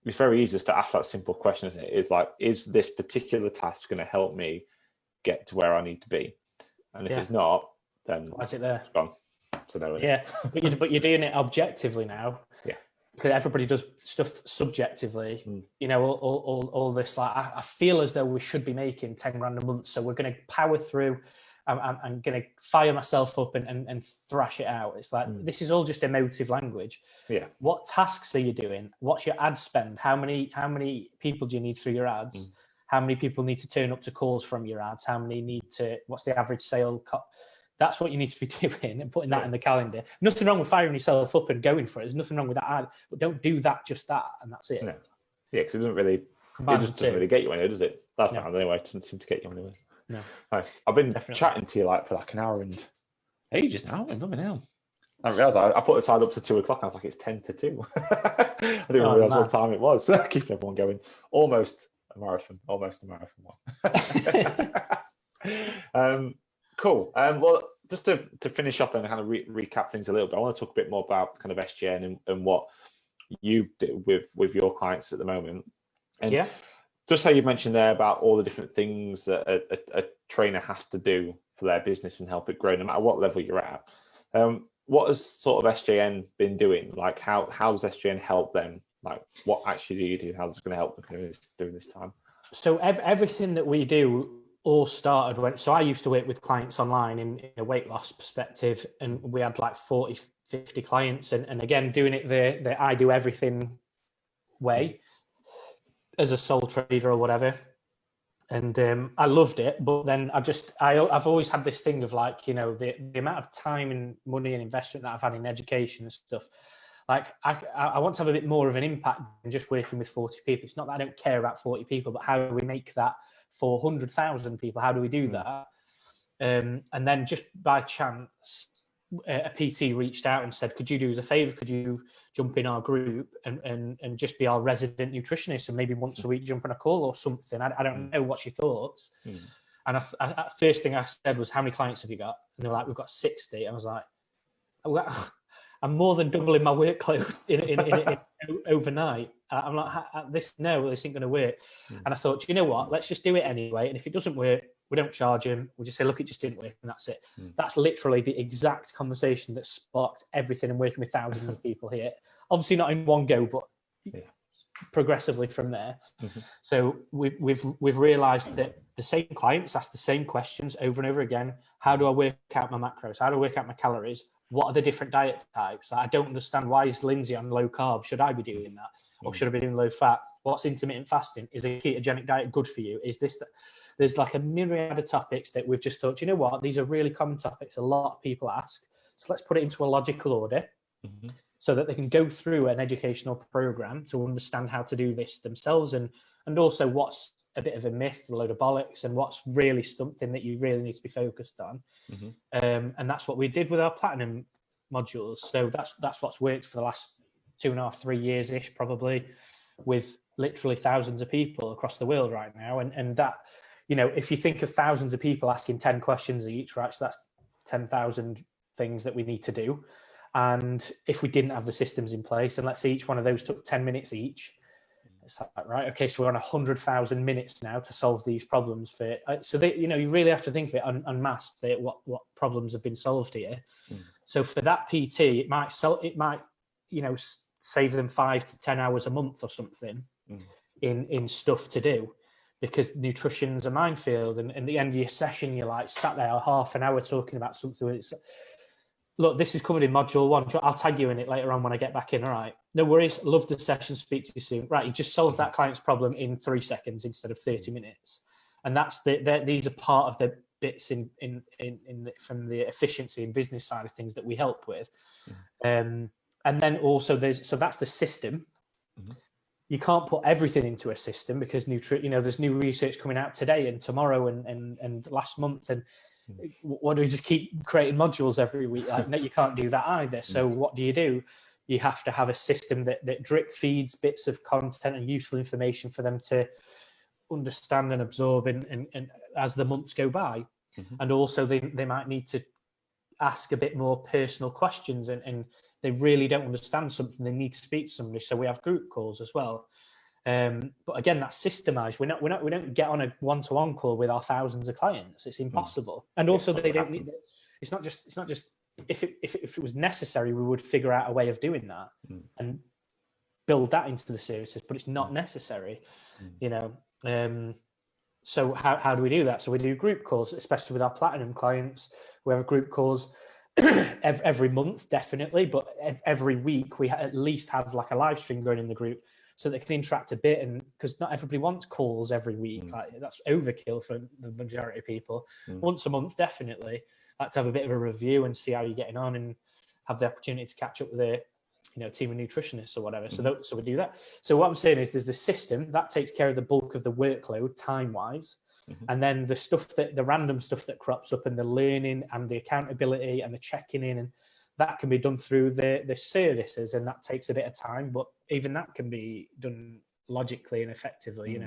it's very easy just to ask that simple question, isn't it? Is like, is this particular task going to help me get to where I need to be? And if it's not, then why is it there? It's gone. So no, but you're doing it objectively now. Yeah. Because everybody does stuff subjectively, all this, like, I feel as though we should be making 10 grand a month. So we're going to power through. I'm going to fire myself up and thrash it out. It's like, this is all just emotive language. Yeah. What tasks are you doing? What's your ad spend? How many people do you need through your ads? How many people need to turn up to calls from your ads? What's the average sale? That's what you need to be doing and putting that in the calendar. Nothing wrong with firing yourself up and going for it. There's nothing wrong with that ad, but don't do that, just that, and that's it. No. Yeah, because it just doesn't really get you anywhere, does it? That's fine anyway. It doesn't seem to get you anywhere. No. Right. I've been chatting to you like for like an hour and ages now. I'm coming now. I didn't realise I put the time up to 2 o'clock. I was like, it's 10 to 2. I didn't realise what time it was. Keeping everyone going. Almost a marathon one. Cool. Well, just to finish off then and kind of recap things a little bit, I want to talk a bit more about kind of SGN and what you do with your clients at the moment. And just how you mentioned there about all the different things that a trainer has to do for their business and help it grow, no matter what level you're at. What has sort of SJN been doing? Like, how does SJN help them? Like, what actually do you do? How's it going to help them during this time? So everything that we do all started so I used to work with clients online in a weight loss perspective, and we had like 40, 50 clients. And again, doing it the I do everything way as a sole trader or whatever. And I loved it. But then I've always had this thing of like, the amount of time and money and investment that I've had in education and stuff. Like I want to have a bit more of an impact than just working with 40 people. It's not that I don't care about 40 people, but how do we make that 400,000 people? How do we do that? And then just by chance, a PT reached out and said, could you do us a favor? Could you jump in our group and just be our resident nutritionist and maybe once a week jump on a call or something? I don't know. What's your thoughts? And first thing I said was, how many clients have you got? And they were like, we've got 60. I was like, I'm more than doubling my workload in overnight. I'm like, this ain't going to work. And I thought, you know what? Let's just do it anyway. And if it doesn't work, we don't charge him. We just say, look, it just didn't work, and that's it. That's literally the exact conversation that sparked everything. And working with thousands of people here, obviously not in one go, but progressively from there. So we've realised that the same clients ask the same questions over and over again. How do I work out my macros? How do I work out my calories? What are the different diet types? I don't understand. Why is Lindsay on low carb? Should I be doing that? Or should I be doing low fat? What's intermittent fasting? Is a ketogenic diet good for you? Is this that? There's like a myriad of topics that we've just thought, you know what? These are really common topics. A lot of people ask. So let's put it into a logical order so that they can go through an educational program to understand how to do this themselves, and also what's a bit of a myth, a load of bollocks, and what's really something that you really need to be focused on. And that's what we did with our platinum modules. So that's what's worked for the last 2.5, 3 years-ish, probably, with literally thousands of people across the world right now. And that, if you think of thousands of people asking 10 questions each, right, so that's 10,000 things that we need to do. And if we didn't have the systems in place, and let's say each one of those took 10 minutes each, it's like, right, okay, so we're on 100,000 minutes now to solve these problems for so they, you really have to think of it en masse, what problems have been solved here. So for that PT, it might save them 5 to 10 hours a month or something in stuff to do, because nutrition's a minefield, and at the end of your session you're like sat there half an hour talking about something. It's, look, this is covered in module 1. I'll tag you in it later on when I get back in. All right. No worries. Love the session. Speak to you soon. Right. You just solved that client's problem in 3 seconds instead of 30 minutes. And that's these are part of the bits from the efficiency and business side of things that we help with. And then also that's the system. You can't put everything into a system because there's new research coming out today and tomorrow and last month, and what do we just keep creating modules every week? Like, no, you can't do that either. So what do? You have to have a system that drip feeds bits of content and useful information for them to understand and absorb and as the months go by. And also they might need to ask a bit more personal questions and they really don't understand something, they need to speak to somebody. So we have group calls as well. But again, that's systemized. We don't get on a one-to-one call with our thousands of clients. It's impossible. And also they don't need it. It's not just if it was necessary, we would figure out a way of doing that and build that into the services, but it's not necessary, so how do we do that? So we do group calls, especially with our platinum clients. We have group calls every month, definitely, but every week we at least have like a live stream going in the group so they can interact a bit. And because not everybody wants calls every week, like that's overkill for the majority of people. Once a month, definitely. Like to have a bit of a review and see how you're getting on and have the opportunity to catch up with a team of nutritionists or whatever. So we do that. So what I'm saying is there's the system that takes care of the bulk of the workload time-wise. And then the random stuff that crops up and the learning and the accountability and the checking in, and that can be done through the services, and that takes a bit of time, but even that can be done logically and effectively,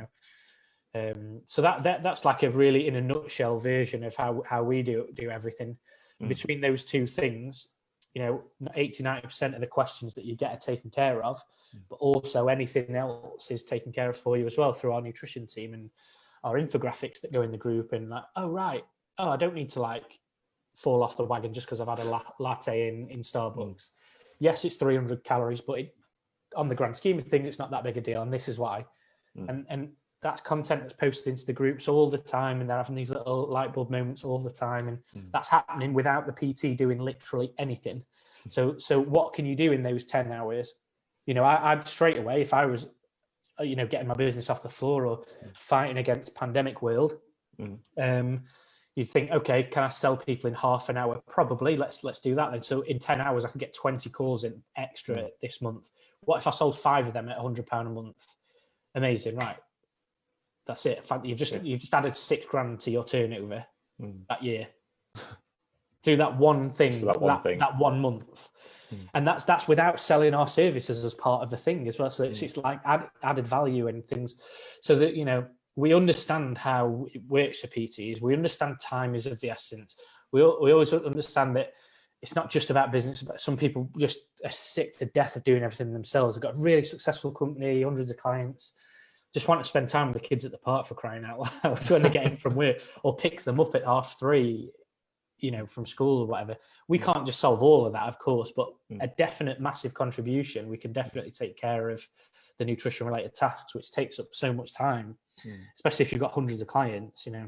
so that's like a really, in a nutshell, version of how we do everything. Between those two things, 80-90% of the questions that you get are taken care of, but also anything else is taken care of for you as well through our nutrition team and our infographics that go in the group. And like, I don't need to fall off the wagon just because I've had a latte in Starbucks. Yes, it's 300 calories, but on the grand scheme of things, it's not that big a deal, and this is why. And that's content that's posted into the groups all the time, and they're having these little light bulb moments all the time, and that's happening without the PT doing literally anything. So what can you do in those 10 hours? I'd straight away, if I was getting my business off the floor or fighting against pandemic world, you'd think, okay, can I sell people in half an hour? Probably. Let's do that then. So in 10 hours I could get 20 calls in extra this month. What if I sold 5 of them at £100 a month? Amazing, right? That's it. You've just added £6,000 to your turnover that year. Do that one thing, that 1 month. And that's without selling our services as part of the thing as well. So it's like added value and things, so that we understand how it works for PTs. We understand time is of the essence. We always understand that it's not just about business, but some people just are sick to death of doing everything themselves. They've got a really successful company, hundreds of clients, just want to spend time with the kids at the park, for crying out loud, when they get in from work, or pick them up at 3:30, from school or whatever. We can't just solve all of that, of course, but a definite massive contribution. We can definitely take care of the nutrition related tasks, which takes up so much time, especially if you've got hundreds of clients, So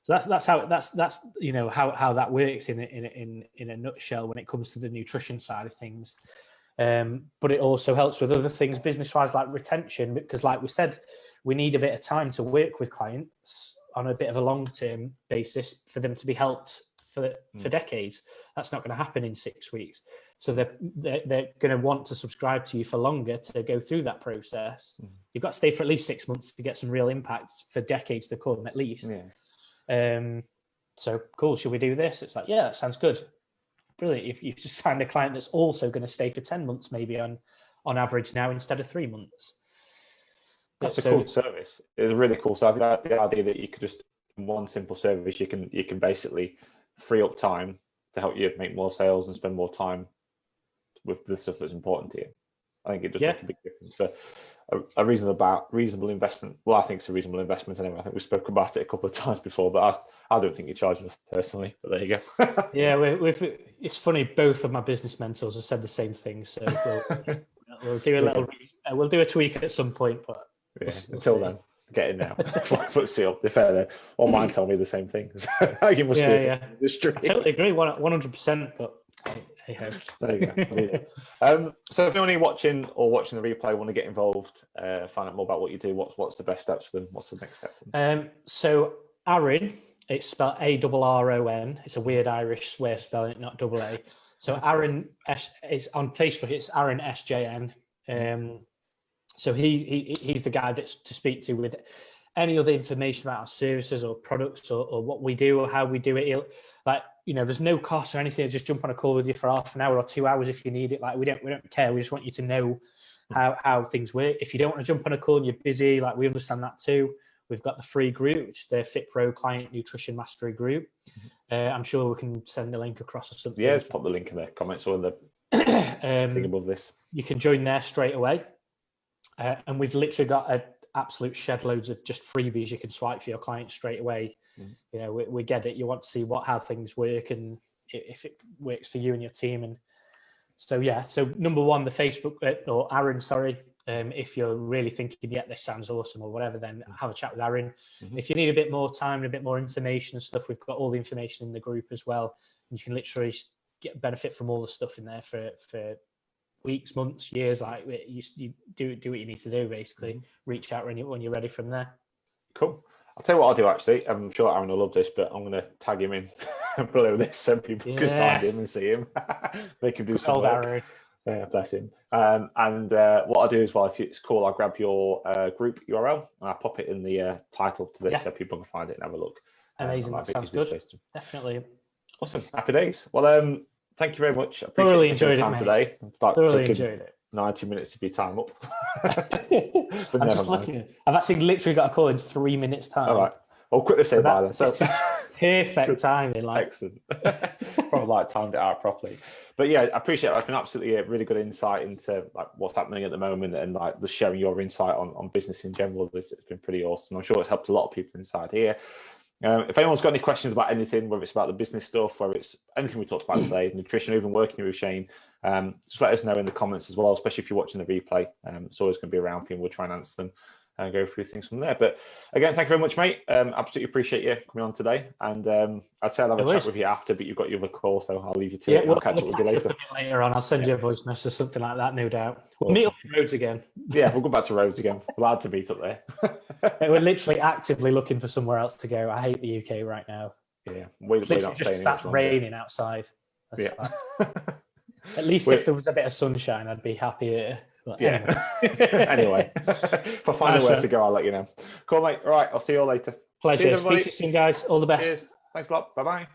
that's how that works in a nutshell when it comes to the nutrition side of things. But it also helps with other things business-wise, like retention, because like we said, we need a bit of time to work with clients on a bit of a long-term basis for them to be helped for decades. That's not going to happen in 6 weeks. So they're going to want to subscribe to you for longer to go through that process. You've got to stay for at least 6 months to get some real impact for decades to come, at least. So cool, should we do this? It's like, yeah, that sounds good. Brilliant. If you've just signed a client that's also going to stay for 10 months, maybe on average now, instead of 3 months. That's a cool service. It's a really cool service. The idea that you could just, in one simple service, you can basically free up time to help you make more sales and spend more time with the stuff that's important to you. I think it does make a big difference. But a reasonable investment. Well, I think it's a reasonable investment anyway. I think we spoke about it a couple of times before, but I don't think you charge enough personally. But there you go. Yeah, it's funny. Both of my business mentors have said the same thing. So we'll do a little. We'll do a tweak at some point, but until then, get in now. 5 foot seal. If fair, all mine tell me the same thing. You must be in the industry. I totally agree, 100%. But hey, there you go. So if anyone watching the replay want to get involved, find out more about what you do, what's the best steps for them? What's the next step? So Aaron It's spelled Arron. It's a weird Irish way of spelling it, not double A. So Aaron is on Facebook. It's Aaron SJN. So he's the guy that's to speak to with any other information about our services or products or what we do or how we do it. There's no cost or anything. Just jump on a call with you for half an hour or 2 hours if you need it. Like we don't care. We just want you to know how things work. If you don't want to jump on a call and you're busy, like we understand that too. We've got the free group, which is the Fit Pro Client Nutrition Mastery group. I'm sure we can send the link across or something. Yeah, just pop the link in the comments or in the thing above this. You can join there straight away. And we've literally got an absolute shed loads of just freebies you can swipe for your clients straight away. We get it. You want to see how things work and if it works for you and your team. And so number one, the Facebook or Aaron, sorry. If you're really thinking, this sounds awesome or whatever, then have a chat with Aaron. If you need a bit more time and a bit more information and stuff, we've got all the information in the group as well. And you can literally get benefit from all the stuff in there for weeks, months, years. Like you do what you need to do, basically. Reach out when you're ready from there. Cool. I'll tell you what I'll do, actually. I'm sure Aaron will love this, but I'm going to tag him in below this so people can find him and see him. Make him do some work. Aaron. Yeah, bless him. And what I'll do as well, if it's cool, I'll grab your group URL and I'll pop it in the title to this so people can find it and have a look. Amazing. That sounds good. Definitely. Awesome. Happy days. Well, thank you very much. I thoroughly enjoyed time it, today. Thoroughly enjoyed it. 90 minutes of your time up. I'm just looking. I've actually literally got a call in 3 minutes time. All right. I'll quickly say bye then. So perfect timing. Excellent. Probably timed it out properly. But yeah, I appreciate it. It's been absolutely a really good insight into what's happening at the moment and the sharing your insight on business in general. It's been pretty awesome. I'm sure it's helped a lot of people inside here. If anyone's got any questions about anything, whether it's about the business stuff, whether it's anything we talked about today, nutrition, even working with Shane, just let us know in the comments as well, especially if you're watching the replay. It's always going to be around for you and we'll try and answer them and go through things from there. But again, thank you very much, mate. Absolutely appreciate you coming on today. And I'd say I'll have a chat with you after, but you've got your other call, so I'll leave you to it. And I'll catch up with you later. Later on, I'll send you a voice message or something like that, no doubt. We'll meet up on Rhodes again. Yeah, we'll go back to Rhodes again. Glad to meet up there. We're literally actively looking for somewhere else to go. I hate the UK right now. Yeah, we're not just starts raining outside. Yeah. At least if there was a bit of sunshine, I'd be happier. But anyway, if I find a way to go, I'll let you know. Cool, mate. All right, I'll see you all later. Pleasure. Speak to you soon, guys. All the best. Cheers. Thanks a lot. Bye-bye.